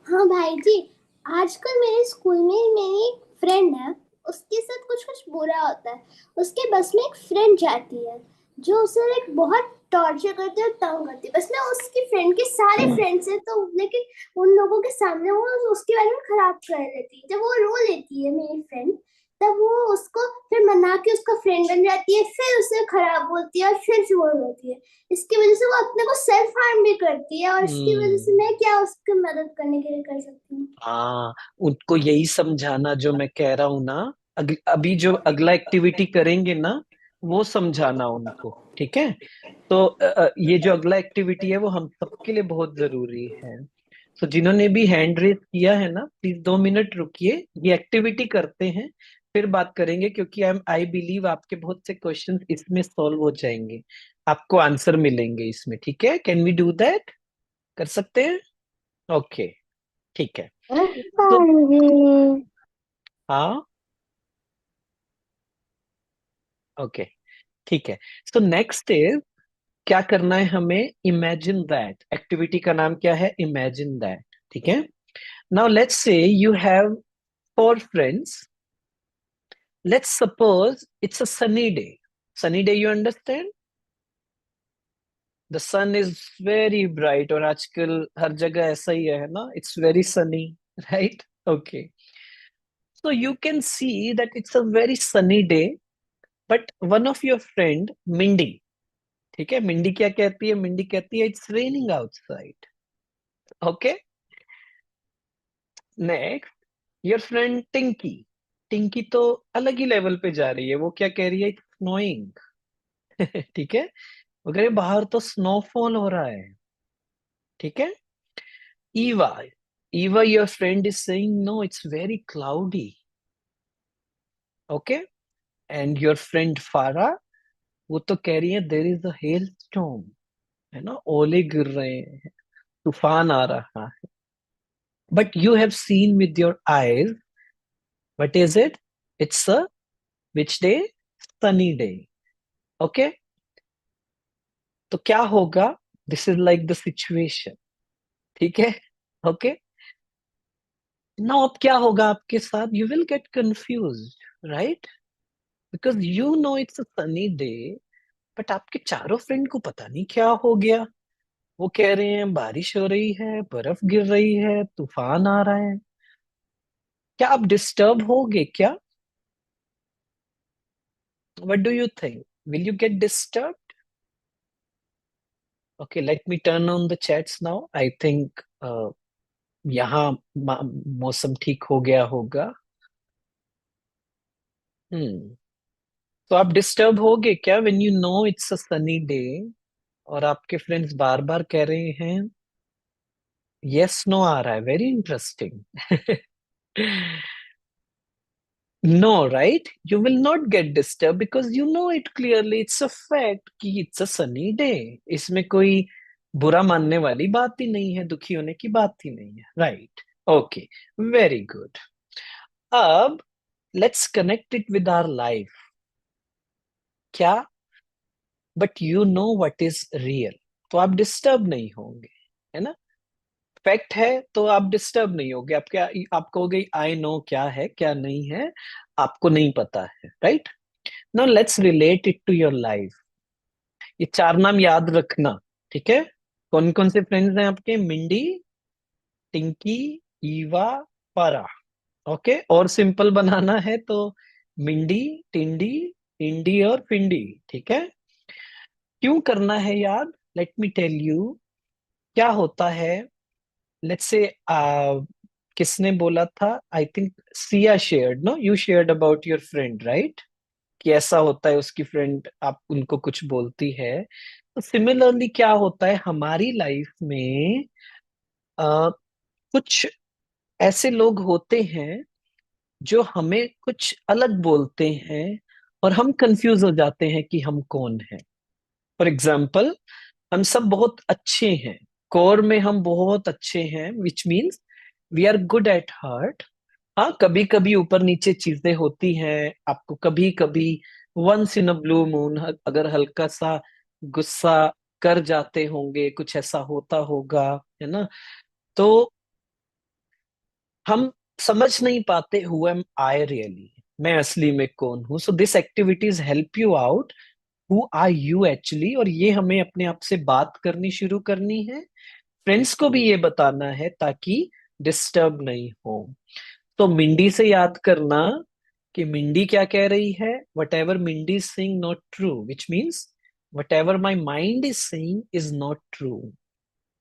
हाँ भाई जी, आजकल मेरे स्कूल में मेरी एक फ्रेंड है, उसके साथ कुछ कुछ बुरा होता है। उसके बस में एक फ्रेंड जाती है जो उसे लाइक बहुत टॉर्चर करती है और तंग करती है। बस में उसकी फ्रेंड के सारे फ्रेंड्स हैं, तो लेकिन उन लोगों के सामने वो उसके बारे में खराब कर लेती है। जब वो रो लेती है मेरी फ्रेंड, तब वो उसको फिर मना के उसका फ्रेंड बन जाती है, फिर उसे खराब बोलती है और फिर से वो रोती है। इसकी वजह से वो अपने को सेल्फ हार्म भी करती है, और इसकी वजह से मैं क्या उसकी मदद करने के लिए कर सकती हूँ? हाँ, उनको यही समझाना जो मैं कह रहा हूं ना। अभी जो अगला एक्टिविटी करेंगे ना, वो समझाना उनको, ठीक है। तो ये जो अगला एक्टिविटी है वो हम सबके लिए बहुत जरूरी है। तो जिन्होंने भी हैंड रेज किया है ना, प्लीज 2 मिनट रुकिए, ये एक्टिविटी करते हैं, फिर बात करेंगे, क्योंकि आई बिलीव आपके बहुत से क्वेश्चंस इसमें सॉल्व हो जाएंगे, आपको आंसर मिलेंगे इसमें। ठीक है, कैन वी डू दैट? कर सकते हैं? ओके, ठीक है। तो हाँ, ओके, ठीक है। सो नेक्स्ट इज, क्या करना है हमें? Imagine that. एक्टिविटी का नाम क्या है? इमेजिन दैट, ठीक है। Now let's say you have 4 friends. Let's suppose it's a sunny day. Sunny day, you understand? The sun is very bright, और आजकल हर जगह ऐसा ही है ना, it's very sunny, right? Okay, so you can see that it's a very sunny day, but one of your friend Mindy, ठीक है, मिंडी क्या कहती है? मिंडी कहती है it's raining outside. Okay, next, your friend टिंकी। टिंकी तो अलग ही लेवल पे जा रही है, वो क्या कह रही है? It's snowing. ठीक है, वो कह रही है बाहर तो स्नोफॉल हो रहा है, ठीक है। Eva, Eva your friend is saying no it's very cloudy. Okay, and your friend Farah, वो तो कह रही है there is a hail storm, है ना, ओले गिर रहे हैं, तूफान आ रहा है। But you have seen with your eyes, what is it? It's a which day? Sunny day. Okay, तो क्या होगा? This is like the situation, ठीक है। ओके, नाउ अब क्या होगा आपके साथ? You will get confuse, right? Because you know it's a sunny day, but आपके चारों फ्रेंड को पता नहीं क्या हो गया। वो कह रहे हैं बारिश हो रही है, बर्फ गिर रही है, तूफान आ रहा है। क्या आप डिस्टर्ब होगे क्या? What do you think? Will you get disturb? Okay, let me turn on the chats now. I think यहाँ मौसम ठीक हो गया होगा। तो आप डिस्टर्ब होगे क्या when you know it's a sunny day और आपके फ्रेंड्स बार बार कह रहे हैं? यस नो आ रहा है, very interesting. No, right? You will not get disturbed because you know it clearly. It's a fact कि it's a sunny day. इसमें कोई बुरा मानने वाली बात ही नहीं है, दुखी होने की बात ही नहीं है, right? Okay, very good. अब let's connect it with our life. क्या? But you know what is real. तो आप डिस्टर्ब नहीं होंगे, है ना? फैक्ट है तो आप डिस्टर्ब नहीं होगे। आप क्या, आप कहोगे आई नो क्या है क्या नहीं है, आपको नहीं पता है, right? Now let's relate it to your life. ये 4 नाम याद रखना, ठीक है? कौन कौन से फ्रेंड्स हैं आपके? मिंडी, टिंकी, ईवा, पारा। ओके, और सिंपल बनाना है तो मिंडी, टिंडी, इंडी और पिंडी, ठीक है? क्यों करना है याद? Let me tell you. क्या होता है, लेट्स से किसने बोला था? I think Siya shared, no, you shared about your friend, right? कि ऐसा होता है, उसकी फ्रेंड आप उनको कुछ बोलती है। तो सिमिलरली क्या होता है हमारी लाइफ में, अ, कुछ ऐसे लोग होते हैं जो हमें कुछ अलग बोलते हैं और हम कंफ्यूज हो जाते हैं कि हम कौन हैं। फॉर एग्जाम्पल, हम सब बहुत अच्छे हैं, कोर में हम बहुत अच्छे हैं, which means we are good at heart. हाँ, कभी कभी ऊपर नीचे चीजें होती हैं, आपको कभी कभी once in a blue moon अगर हल्का सा गुस्सा कर जाते होंगे, कुछ ऐसा होता होगा, है ना? तो हम समझ नहीं पाते हु एम आई रियली, मैं असली में कौन हूं। So this activities help you out who are you actually, और ये हमें अपने आप से बात करनी शुरू करनी है, फ्रेंड्स को भी ये बताना है ताकि डिस्टर्ब नहीं हो। तो मिंडी से याद करना कि मिंडी क्या कह रही है? What ever Mindy is saying not true, which means what ever my mind is saying is not true.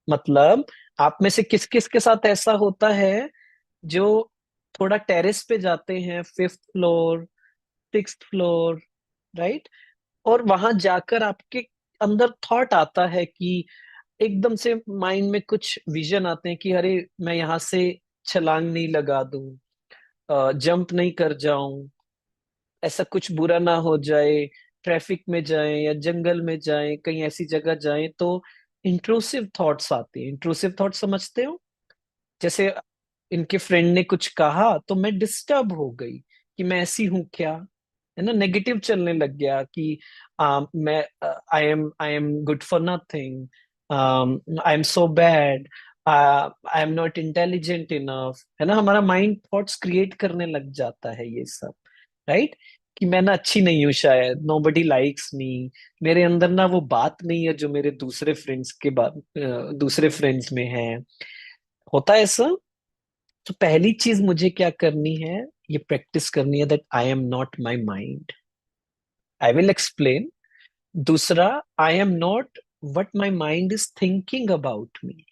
मतलब आप में से किस किस के साथ ऐसा होता है जो थोड़ा टेरेस पे जाते हैं, 5th floor, 6th floor, right? और वहां जाकर आपके अंदर थॉट आता है कि एकदम से माइंड में कुछ विजन आते हैं कि अरे मैं यहाँ से छलांग नहीं लगा दूं, जंप नहीं कर जाऊं, ऐसा कुछ बुरा ना हो जाए, ट्रैफिक में जाएं या जंगल में जाएं, कहीं ऐसी जगह जाएं, तो इंट्रूसिव थॉट्स आती हैं। इंट्रूसिव थॉट समझते हो? जैसे इनके फ्रेंड ने कुछ कहा तो मैं डिस्टर्ब हो गई कि मैं ऐसी हूं क्या, है ना? नेगेटिव चलने लग गया कि मैं I am good for nothing, I am so bad, I am not intelligent enough, है ना? हमारा माइंड थॉट्स क्रिएट करने लग जाता है ये सब, राइट? कि मैं ना अच्छी नहीं हूँ शायद, नोबडी लाइक्स मी, मेरे अंदर ना वो बात नहीं है जो मेरे दूसरे फ्रेंड्स के बाद दूसरे फ्रेंड्स में है। होता है ऐसा। तो पहली चीज मुझे क्या करनी है, ये प्रैक्टिस करनी है that I am not my mind. I will explain. दूसरा, I am not what my mind is thinking about me.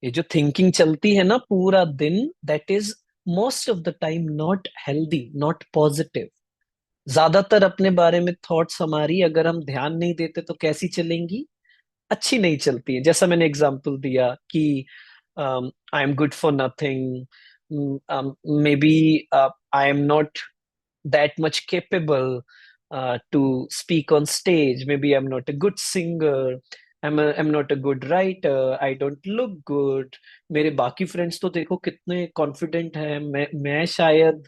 ये जो थिंकिंग चलती है ना पूरा दिन, that is most of the time not healthy, not positive. ज्यादातर अपने बारे में थॉट्स हमारी अगर हम ध्यान नहीं देते तो कैसी चलेंगी? अच्छी नहीं चलती है। जैसा मैंने एग्जांपल दिया कि I am good for nothing, maybe I am not that much capable to speak on stage. Maybe I'm not a good singer. I'm not a good writer. I don't look good. मेरे बाकी friends तो देखो कितने confident हैं, मैं शायद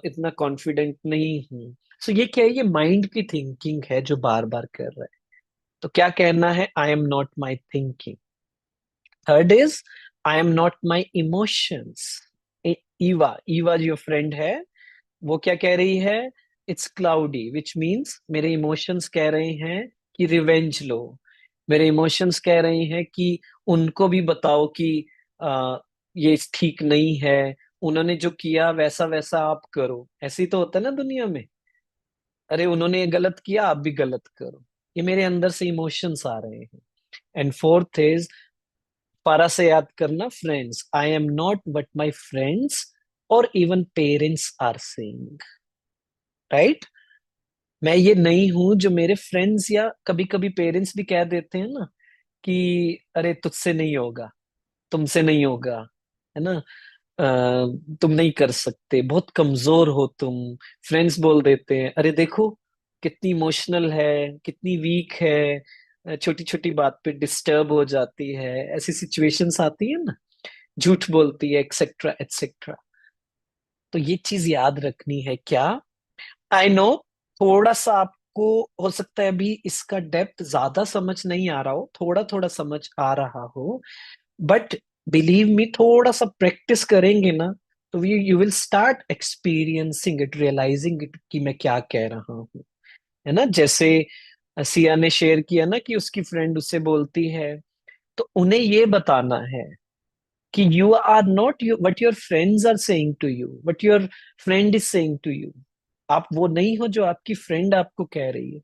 इतना confident नहीं हूँ। सो ये क्या है? ये माइंड की थिंकिंग है जो बार बार कर रहा है। तो क्या कहना है? आई am not my thinking. Third is I am not my emotions. Eva, Eva जो फ्रेंड है वो क्या कह रही है? इट्स क्लाउडी, विच मीन्स मेरे इमोशंस कह रहे हैं कि रिवेंज लो। मेरे इमोशंस कह रहे हैं कि उनको भी बताओ कि ये ठीक नहीं है, उन्होंने जो किया वैसा वैसा आप करो। ऐसे ही तो होता है ना दुनिया में, अरे उन्होंने ये गलत किया आप भी गलत करो। ये मेरे अंदर से इमोशंस आ रहे हैं। एंड फोर्थ इज, पारा से याद करना, friends. I am not what my friends और even parents are saying. Right. मैं ये नहीं हूं जो मेरे फ्रेंड्स या कभी कभी पेरेंट्स भी कह देते हैं ना कि अरे तुझसे नहीं होगा, तुमसे नहीं होगा, है ना, तुम नहीं कर सकते, बहुत कमजोर हो तुम। फ्रेंड्स बोल देते हैं अरे देखो कितनी इमोशनल है, कितनी वीक है, छोटी छोटी बात पे डिस्टर्ब हो जाती है, ऐसी सिचुएशंस आती है ना, झूठ बोलती है, एक्सेट्रा एक्सेट्रा। तो ये चीज याद रखनी है क्या। आई नो थोड़ा सा आपको हो सकता है अभी इसका डेप्थ ज्यादा समझ नहीं आ रहा हो, थोड़ा थोड़ा समझ आ रहा हो, बट बिलीव मी थोड़ा सा प्रैक्टिस करेंगे ना तो you will start experiencing it, realising it कि मैं क्या कह रहा हूँ, है ना। जैसे सिया ने शेयर किया ना कि उसकी फ्रेंड उससे बोलती है, तो उन्हें ये बताना है कि you are not you what your friends are saying to you, what your friend is saying to you. आप वो नहीं हो जो आपकी फ्रेंड आपको कह रही है,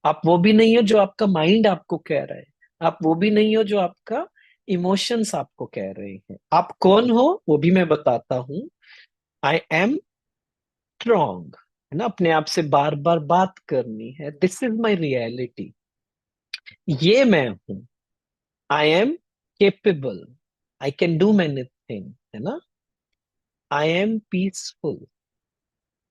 आप वो भी नहीं हो जो आपका माइंड आपको कह रहा है, आप वो भी नहीं हो जो आपका इमोशंस आपको कह रहे हैं। आप कौन हो वो भी मैं बताता हूँ। आई एम स्ट्रॉन्ग, है ना, अपने आप से बार बार बात करनी है, दिस इज माई रियलिटी, ये मैं हूं। आई am capable, I can do many thing, है ना। आई एम पीसफुल,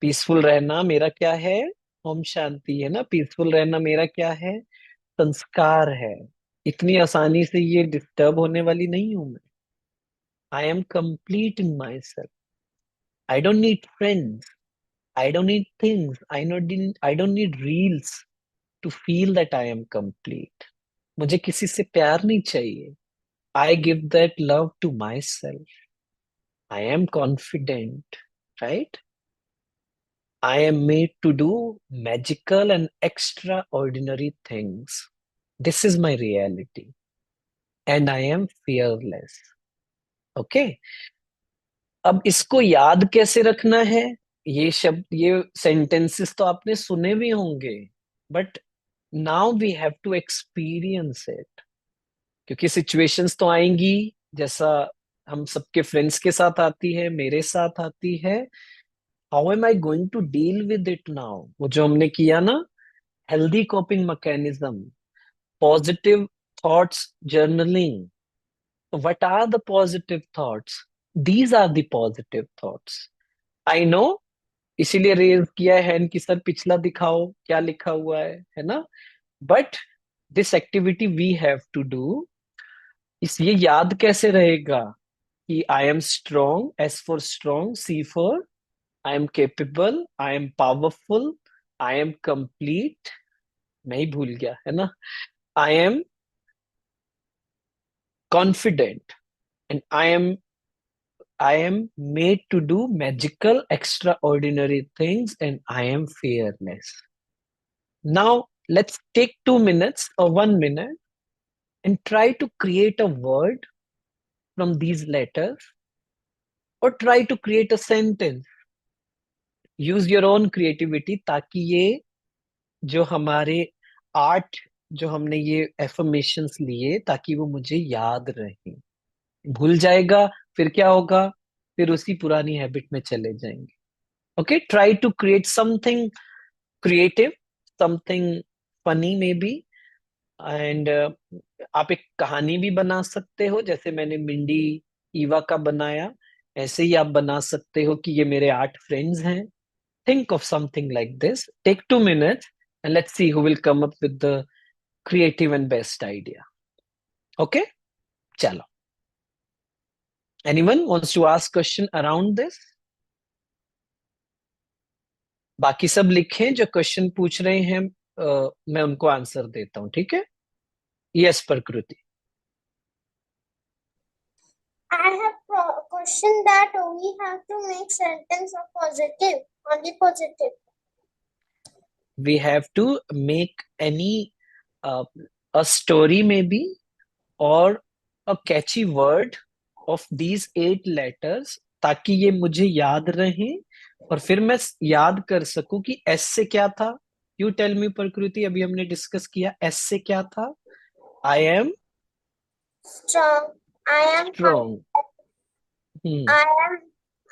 पीसफुल रहना मेरा क्या है, ओम शांति, है ना। पीसफुल रहना मेरा क्या है, संस्कार है। इतनी आसानी से ये डिस्टर्ब होने वाली नहीं हूं मैं। I am complete in my self, I don't need friends, I don't need things, I don't need reels to feel that I am complete. मुझे किसी से प्यार नहीं चाहिए, I give that love to my self. I am confident, right. I am made to do magical and extraordinary things. This is my reality. And I am fearless. Okay? अब इसको याद कैसे रखना है। ये शब्द, ये सेंटेंसेस तो आपने सुने भी होंगे, but now we have to experience it. क्योंकि सिचुएशंस तो आएंगी, जैसा हम सबके फ्रेंड्स के साथ आती है, मेरे साथ आती है। How am I going to deal with it now, वो जो हमने किया ना, healthy coping mechanism, positive thoughts journaling. What are the positive thoughts? These are the positive thoughts. I know, इसीलिए रेज किया है कि सर पिछला दिखाओ क्या लिखा हुआ है ना। But this activity we have to do. इस ये याद कैसे रहेगा कि I am strong, S for strong, C for I am capable, I am powerful, I am complete, मैं ही भूल गया, है ना। I am confident and I am made to do magical extraordinary things and I am fearless. Now let's take 2 minutes or 1 minute and try to create a word from these letters or try to create a sentence. Use your own creativity ताकि ये जो हमारे art, जो हमने ये affirmations लिए, ताकि वो मुझे याद रहे। भूल जाएगा फिर क्या होगा, फिर उसी पुरानी हैबिट में चले जाएंगे। Okay, try to create something creative, something funny maybe. एंड आप एक कहानी भी बना सकते हो, जैसे मैंने मिंडी ईवा का बनाया, ऐसे ही आप बना सकते हो कि ये मेरे 8 फ्रेंड्स हैं। Think of something like this, take 2 minutes and let's see who will come up with the creative and best idea. Okay, चलो। Anyone wants to ask question around this? बाकी सब लिखें, जो क्वेश्चन पूछ रहे हैं मैं उनको आंसर देता हूँ, ठीक है। यस प्रकृति। I have a question that we have to make sentence of positive, only positive. We have to make any a story maybe or a catchy word of these 8 letters, ताकि ये मुझे याद रहे और फिर मैं याद कर सकूं कि एस से क्या था। यू टेल मी प्रकृति, अभी हमने डिस्कस किया एस से क्या था। I am Strong. I am strong. I am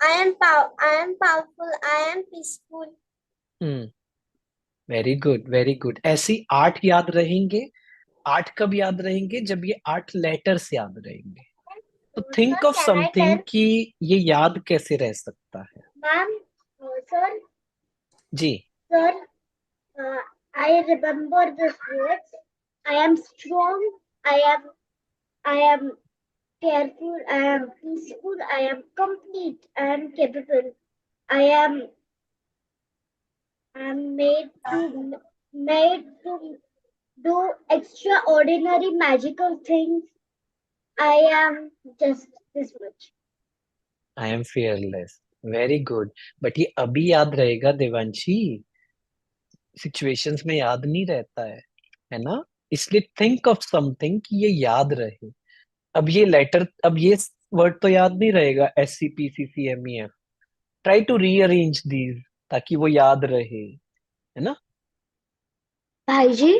I am powerful. I am peaceful. Very good, very good. ऐसी 8 याद रहेंगे। 8 कब याद रहेंगे? जब ये 8 लेटर्स याद रहेंगे। तो think Sir, of can I something tell? कि ये याद कैसे रह सकता है। Ma'am, sir, जी, sir, I remember this words. I am strong. I am careful. I am peaceful. I am complete. I am capable. I am made to do extraordinary magical things. I am just this much. I am fearless. Very good. But ये अभी याद रहेगा Devanshi, situations में याद नहीं रहता है ना। इसलिए थिंक ऑफ समथिंग कि ये याद रहे। अब ये लेटर, अब ये वर्ड तो याद नहीं रहेगा, SCPCCMEF। Try to rearrange these ताकि वो याद रहे, है ना। भाई जी,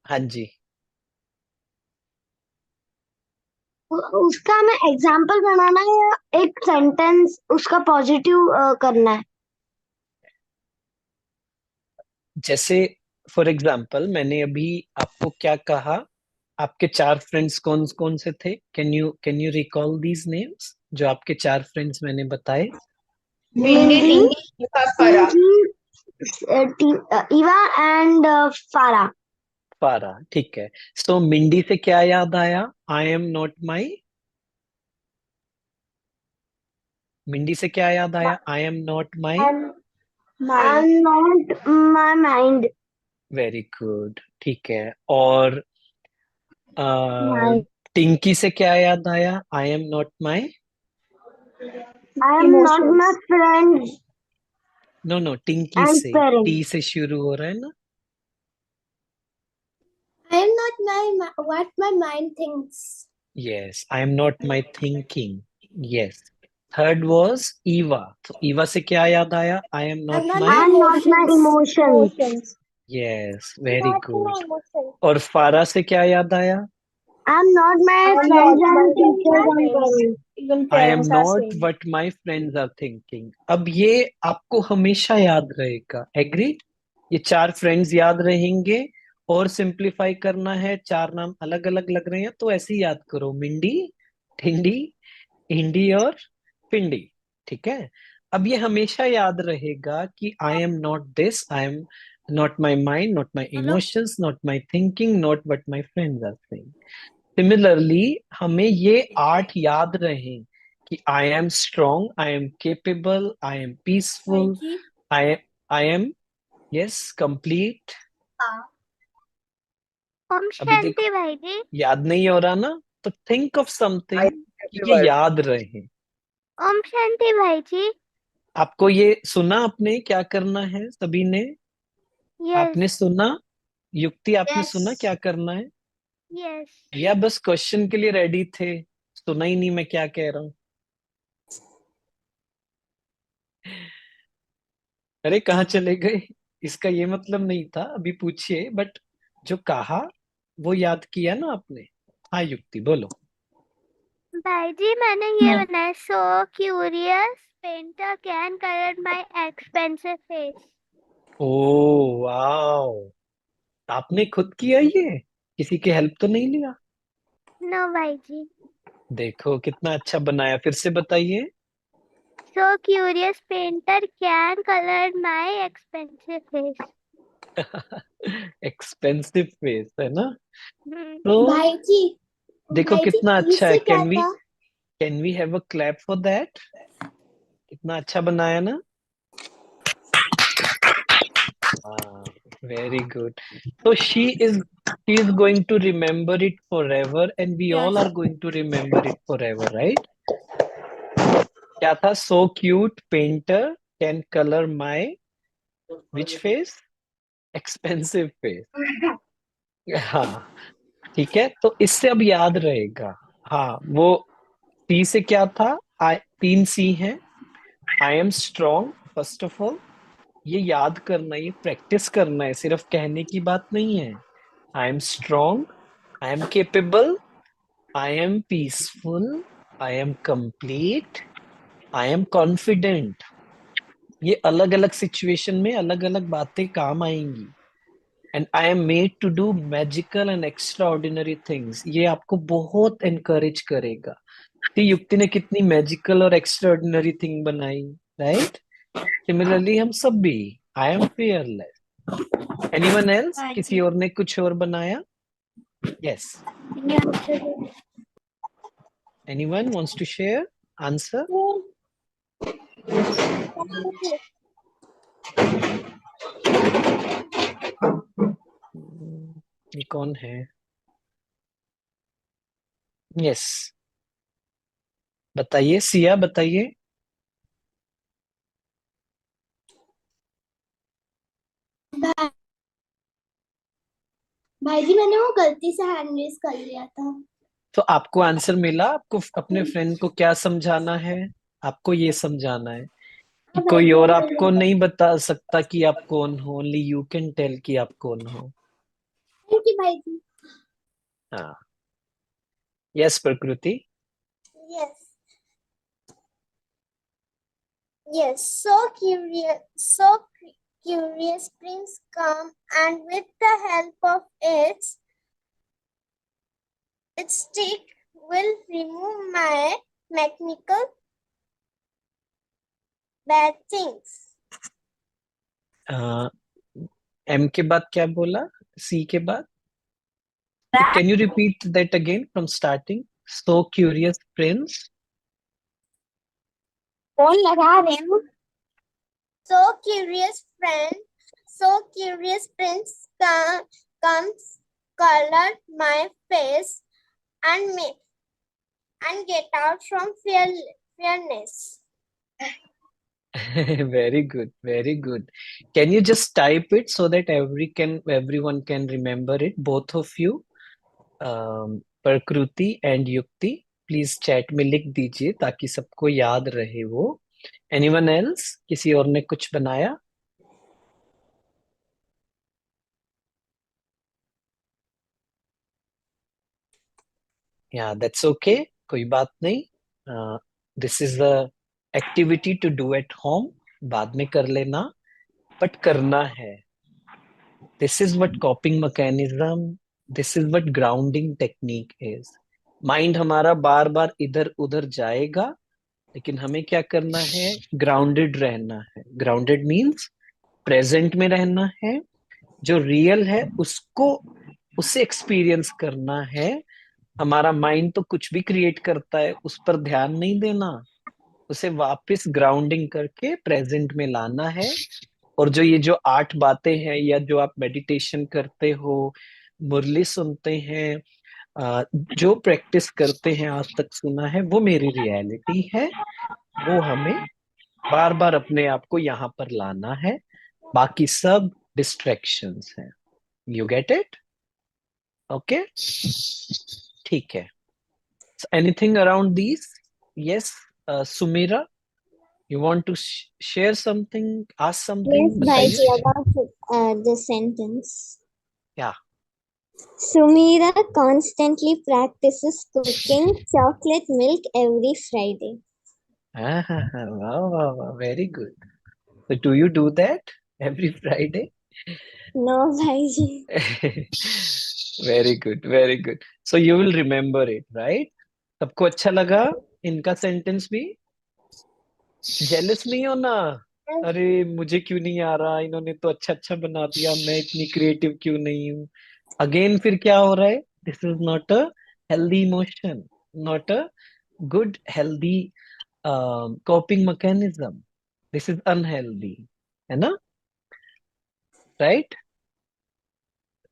हाँ जी। उसका हमें एग्जाम्पल बनाना है या एक सेंटेंस उसका पॉजिटिव करना है? जैसे फॉर एग्जाम्पल मैंने अभी आपको क्या कहा, आपके 4 फ्रेंड्स कौन कौन से थे? Can you recall these names जो आपके 4 फ्रेंड्स मैंने बताए? मिंडी, टिंकी, ईवा, फरा। ईवा एंड फारा। फारा, ठीक है। सो मिंडी से क्या याद आया? I am not my. Mindy से क्या याद आया? I am not my. I am not my mind. Very good, ठीक है। और माई टिंकी से क्या याद आया? I am not my. I am not my friend no no, Tinky and से, पेरेंट्स। टी से शुरू हो रहा है ना। I am not what my mind thinks. Yes, I am not my thinking. Yes. Third was Eva. So Eva से क्या याद आया? I am I'm not not my. I am not my emotions. Yes, very Not my good. emotions. और फारा से क्या याद आया? I am not my I'm friends not my and teachers and friends. Parents. Even I am parents are not same. what my friends are thinking. अब ये आपको हमेशा याद रहेगा। एग्रीड? ये 4 फ्रेंड्स याद रहेंगे। और सिंप्लीफाई करना है, 4 नाम अलग अलग लग रहे हैं तो ऐसे ही याद करो, मिंडी, टिंडी, इंडी और पिंडी। ठीक है। अब ये हमेशा याद रहेगा कि I am not this, I am not my mind, not my emotions, not my thinking, not what my friends are saying. Similarly हमें ये 8 याद रहे कि I am strong, I am capable, I am peaceful, I I am yes complete. Om अभी देखो शांति भाई जी। याद नहीं हो रहा ना, तो थिंक ऑफ समथिंग कि ये याद रहे। ओम शांति भाई जी। आपको ये सुना? आपने क्या करना है सभी ने? यस आपने सुना? युक्ति आपने Yes. सुना क्या करना है? यस। या बस क्वेश्चन के लिए रेडी थे, सुना ही नहीं मैं क्या कह रहा हूँ? अरे कहाँ चले गए? इसका ये मतलब नहीं था, अभी पूछिए। बट जो कहा वो याद किया ना आपने। हाँ युक्ति बोलो। भाई जी मैंने ये बनाया, सो curious painter can colour my expensive face. Oh wow, आपने खुद किया ये? किसी की हेल्प तो नहीं लिया? नो भाई जी। देखो कितना अच्छा बनाया, फिर से बताइए। सो curious painter can colour my expensive face. Expensive face है ना। तो भाई जी, देखो भाई जी, कितना ई अच्छा से है। क्या था? Can we have a clap for that? कितना अच्छा बनाया ना। Very good. So she is going to remember it forever and we all are going to remember it forever, right? क्या था? So cute painter can color my which face? Expensive face. हाँ ठीक है, तो इससे अब याद रहेगा। हाँ वो सी से क्या था? 3 सी है। आई am strong first of all, ये याद करना, ये प्रैक्टिस करना है, सिर्फ कहने की बात नहीं है। आई am strong, I am capable, I am peaceful, I am complete, I am confident. ये अलग अलग सिचुएशन में अलग अलग बातें काम आएंगी। And I am made to do magical and extraordinary things, ये आपको बहुत एनकरेज करेगा कि युक्ति ने कितनी मैजिकल और एक्स्ट्रा ऑर्डिनरी थिंग बनाई, राइट? सिमिलरली हम सब भी, I am fearless। Anyone else? किसी और ने कुछ और बनाया? Yes, anyone wants to share answer? ये कौन है? यस, बताइए सिया, बताइए। भाई जी मैंने वो गलती से हैंड रेस कर लिया था। तो आपको आंसर मिला? आपको अपने फ्रेंड को क्या समझाना है? आपको ये समझाना है कि भाई कोई जी और मैं आपको नहीं बता सकता कि आप कौन हो, ओनली यू कैन टेल कि आप कौन हो। थैंक यू भाई जी। हाँ, यस प्रकृति। Yes. Yes, curious prince come and with the help of its stick will remove my mechanical bad things. M के बाद क्या बोला? सी के बाद? Can you repeat that again from starting? So curious Prince. Phone लगा रहे हैं। So curious prince comes color my face and get out from fearness. Very good, very good. Can you just type it so that everyone can remember it? Both of you, प्रकृति and युक्ति, please chat में लिख दीजिए ताकि सबको याद रहे वो। Anyone else? किसी और ने कुछ बनाया? या दैट्स ओके, कोई बात नहीं। This is the activity to do at home, बाद में कर लेना, बट करना है। This is what coping mechanism, this is what grounding technique is. Mind हमारा बार बार इधर उधर जाएगा, लेकिन हमें क्या करना है? ग्राउंडेड रहना है। ग्राउंडेड मीन्स प्रेजेंट में रहना है, जो रियल है उसको, उससे एक्सपीरियंस करना है। हमारा माइंड तो कुछ भी क्रिएट करता है, उस पर ध्यान नहीं देना, उसे वापस ग्राउंडिंग करके प्रेजेंट में लाना है। और जो ये जो 8 बातें हैं, या जो आप मेडिटेशन करते हो, मुरली सुनते हैं, जो प्रैक्टिस करते हैं, आज तक सुना है, वो मेरी रियलिटी है। वो हमें बार बार अपने आप को यहाँ पर लाना है, बाकी सब डिस्ट्रैक्शंस हैं। You get it? ओके, ठीक है। Anything around this? Yes, Sumira, you want to share something, ask something? Yes, बताइए। Bhaiji, about the sentence. Yeah. Sumira constantly practices cooking chocolate milk every Friday. Wow, wow, wow, very good. So do you do that every Friday? No, Bhaiji. Very good, very good. So you will remember it, right? सबको अच्छा लगा इनका sentence भी? Jealous नहीं होना, अरे मुझे क्यों नहीं आ रहा, इन्होंने तो अच्छा अच्छा बना दिया, मैं इतनी क्रिएटिव क्यों नहीं हूँ। अगेन फिर क्या हो रहा है? This is not a healthy emotion, not a good healthy coping mechanism. This is unhealthy, है ना? Right?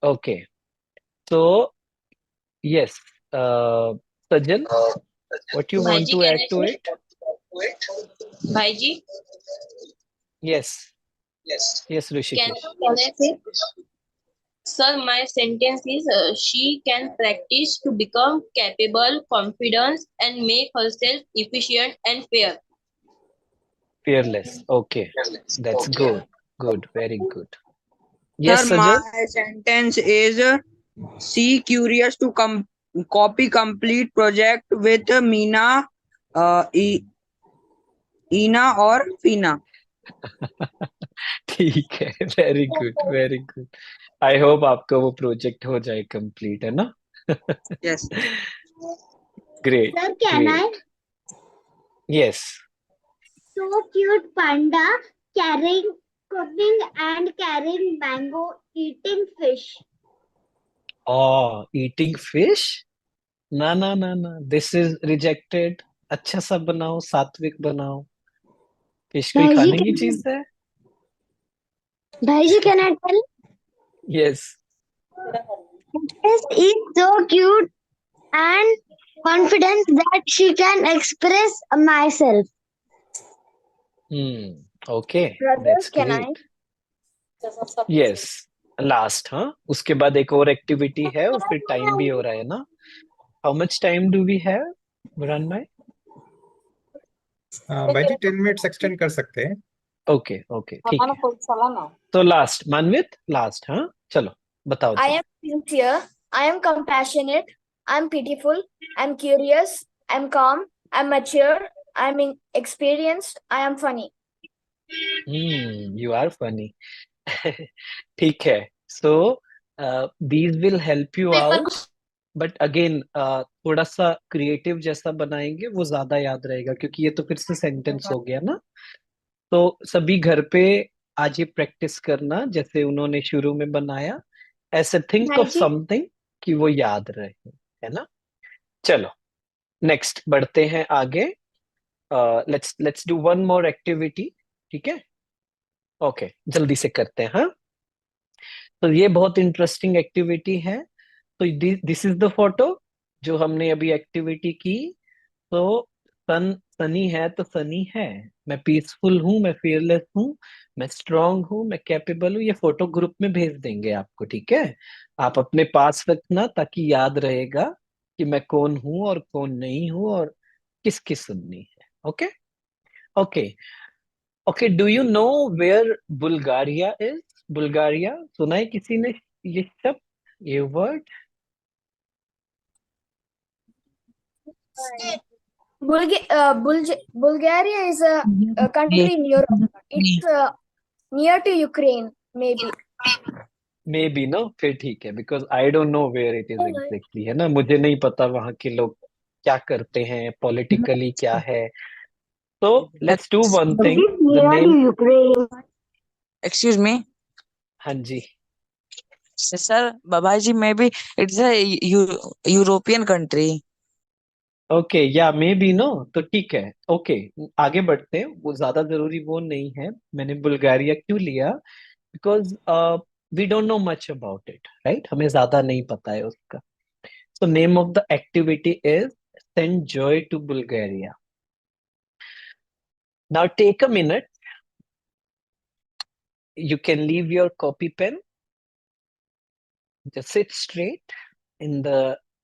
Okay. So yes, Sajal, what you want Bhaiji, to can add I to say? it? Bhaiji, Yes, yes, can Rishikesh. I say? Sir, my sentence is she can practice to become capable, confident, and make herself efficient and fair. Fearless. Okay, that's good. Good, very good. Yes, Sir, Sajal. my sentence is she curious to copy complete project with Meena, Ina or Fina. ठीक है, very good very good. I hope आपका वो project हो जाए complete, है ना? Yes. Great Sir, can great. I? Yes. So cute panda carrying, cooking and carrying mango, eating fish. Eating fish? ना ना ना ना, दिस इज रिजेक्टेड। अच्छा सा बनाओ, सात्विक बनाओ। फिश कोई भाई जी खाने की चीज है? भाई जी can I tell? Yes. It is so cute and confident that she can express myself. Okay, Brothers, that's can I? Great. Yes, last. हाँ, उसके बाद एक और एक्टिविटी है और फिर टाइम भी हो रहा है ना। How much time do we have, Burhan भाई? भाई जी 10 मिनट्स एक्सटेंड कर सकते हैं। ओके ओके, ठीक है। तो लास्ट, मानवित, लास्ट। हाँ, चलो बताओ I जी। am sincere, I am compassionate, I am pitiful, I am curious, I am calm, I am mature, I am experienced, I am funny. You are funny. ठीक है। So these will help you out, but again थोड़ा सा creative जैसा बनाएंगे वो ज्यादा याद रहेगा, क्योंकि ये तो फिर से सेंटेंस हो गया ना। तो सभी घर पे आज ये प्रैक्टिस करना, जैसे उन्होंने शुरू में बनाया, ऐसे थिंक भाई ऑफ जी समथिंग कि वो याद रहे, है ना? चलो नेक्स्ट बढ़ते हैं आगे। Let's do one more activity, ठीक है? ओके, जल्दी से करते हैं। हाँ, तो ये बहुत इंटरेस्टिंग एक्टिविटी है। तो दिस इज द फोटो जो हमने अभी एक्टिविटी की। तो सन सनी है तो सनी है, मैं पीसफुल हूँ, मैं फियरलेस हूँ, मैं स्ट्रांग हूँ, मैं कैपेबल हूँ। ये फोटो ग्रुप में भेज देंगे आपको, ठीक है? आप अपने पास रखना ताकि याद रहेगा कि मैं कौन हूँ और कौन नहीं हूँ और किसकी सुननी है। Okay okay okay. Do you know where Bulgaria is? Bulgaria सुना है किसी ने ये शब्द, ये word? Bulgaria is a country in Europe. It's near to Ukraine, maybe. Maybe no, फिर ठीक है, because I don't know where it is exactly, है ना? मुझे नहीं पता वहाँ के लोग क्या करते हैं, पॉलिटिकली क्या है। तो let's do one thing, the near to name. Ukraine. Excuse me, हाँ जी। sir. Baba ji, maybe it's a European country. Okay, या मे बी नो, तो ठीक है। ओके, आगे बढ़ते हैं, वो ज्यादा जरूरी वो नहीं है। मैंने बुल्गारिया क्यों लिया? Because we don't know much about it, right? हमें ज्यादा नहीं पता है उसका। So name of the activity is send joy to Bulgaria. Now take a minute, you can leave your copy pen, just sit straight in the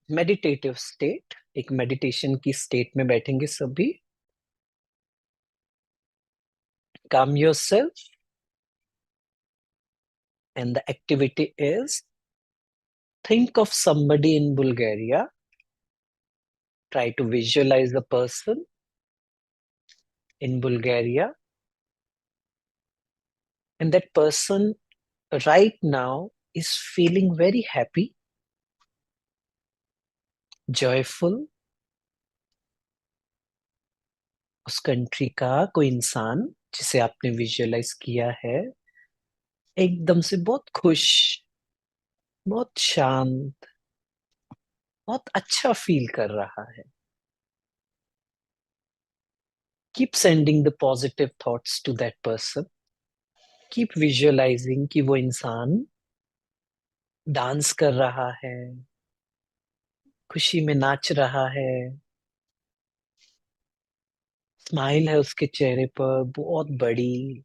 meditative state। एक meditation की state में बैठेंगे सभी। calm yourself, and the activity is think of somebody in Bulgaria, try to visualize a person in Bulgaria, and that person right now is feeling very happy, joyful। उस country का कोई इंसान जिसे आपने विजुअलाइज किया है, एकदम से बहुत खुश, बहुत शांत, बहुत अच्छा फील कर रहा है। Keep sending the positive thoughts to that person. Keep visualizing कि वो इंसान डांस कर रहा है, खुशी में नाच रहा है, स्माइल है उसके चेहरे पर बहुत बड़ी,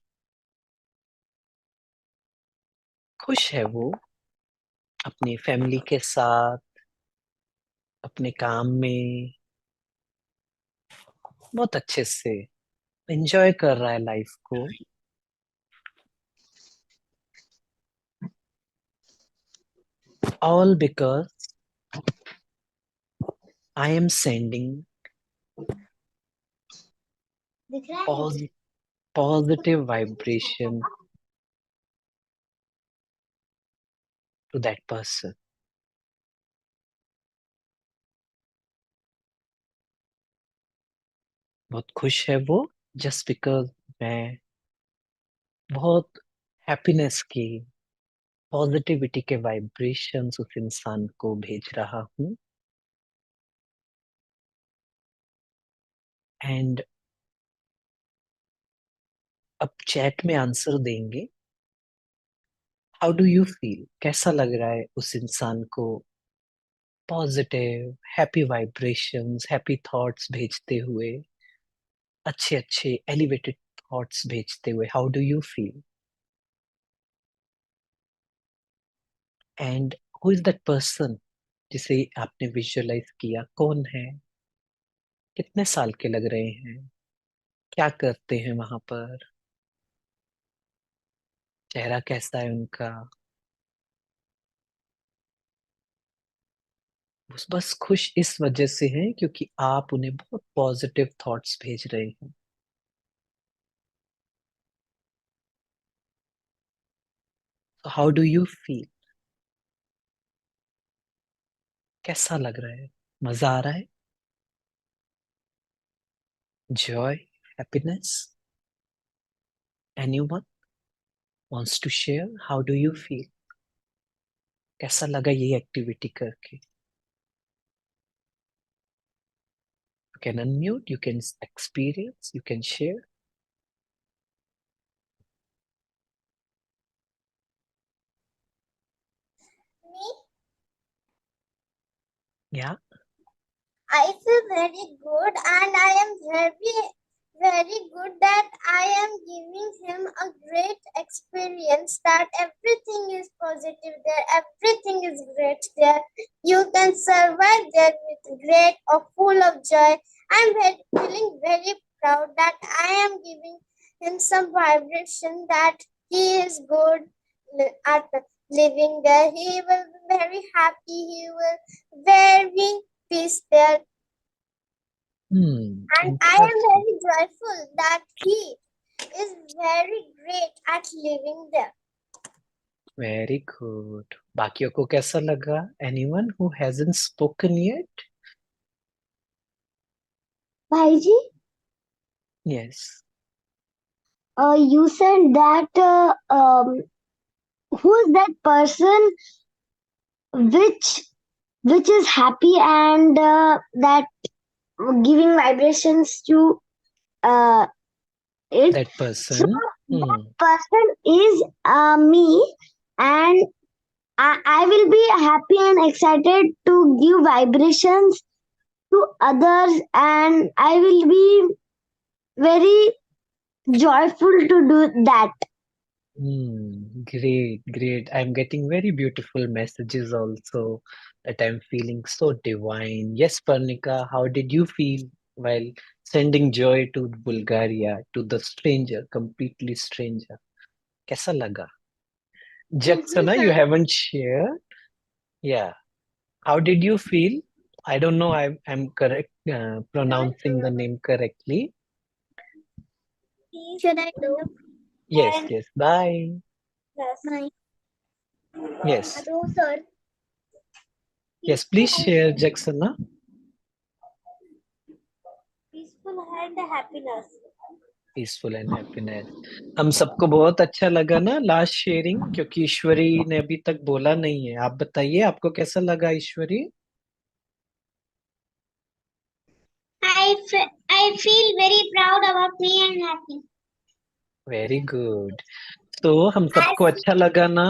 खुश है वो अपनी फैमिली के साथ, अपने काम में बहुत अच्छे से एंजॉय कर रहा है लाइफ को। All because I am sending दिख रहा है? positive vibration to that person. बहुत खुश है वो, just because मैं बहुत हैप्पीनेस की, पॉजिटिविटी के वाइब्रेशंस उस इंसान को भेज रहा हूँ। एंड अब चैट में आंसर देंगे। How do you feel? कैसा लग रहा है उस इंसान को positive happy vibrations, happy thoughts भेजते हुए, अच्छे अच्छे एलिवेटेड थॉट्स भेजते हुए? How do you feel? And who is that person जिसे आपने विजुअलाइज किया? कौन है? कितने साल के लग रहे हैं? क्या करते हैं वहां पर? चेहरा कैसा है उनका? बस खुश इस वजह से हैं क्योंकि आप उन्हें बहुत पॉजिटिव थॉट्स भेज रहे हैं। How do you feel? कैसा लग रहा है? मजा आ रहा है? Joy, happiness? Anyone wants to share? How do you feel? कैसा लगा ये एक्टिविटी करके? You can unmute, you can experience, you can share. Me, Yeah. I feel very good, and I am very good that I am giving him a great experience, that everything is positive there, everything is great there. You can survive there with great or full of joy. I'm feeling very proud that I am giving him some vibration that he is good at living there. He will be very happy. He will very peace there. And I am Interesting. very joyful that he is very great at living there. Very good. बाकियों को कैसा लगा? Anyone who hasn't spoken yet? Bhaiji, Yes. you said that who is that person which is happy and that giving vibrations to it. That So person. that person is me, and I will be happy and excited to give vibrations to others, and I will be very joyful to do that. Great, great. I'm getting very beautiful messages also that I'm feeling so divine. Yes, Parnika, how did you feel while sending joy to Bulgaria, to the stranger, completely stranger? कैसा लगा? Jacksona, you sir. haven't shared. Yeah. How did you feel? I don't know I'm correct pronouncing the name correctly. Should I do? Yes, yes. Bye. Bye. Yes. Hello, sir. Yes, please share, Jacksona. Peaceful and happiness. Peaceful and happiness. हम सबको बहुत अच्छा लगा ना last sharing, क्योंकि ईश्वरी ने अभी तक बोला नहीं है। आप बताइए, आपको कैसा लगा ईश्वरी? I feel very proud about me and happy. Very good. तो हम सबको अच्छा लगा ना?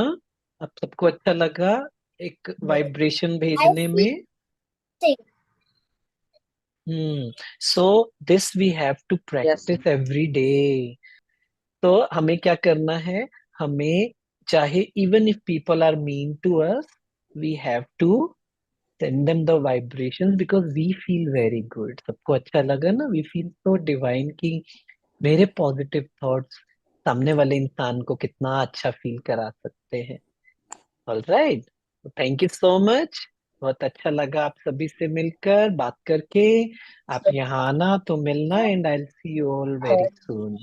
आप सबको अच्छा लगा एक वाइब्रेशन भेजने में? So this we have to practice every day. तो हमें क्या करना है? हमें चाहे even if people are mean to us, we have to send them the vibrations because we feel very good. सबको अच्छा लगा ना? We feel so divine कि मेरे पॉजिटिव थॉट्स सामने वाले इंसान को कितना अच्छा फील करा सकते हैं। All right, thank you so much. बहुत अच्छा लगा आप सभी से मिलकर बात करके। आप यहाँ आना तो मिलना, and I will see you all very soon.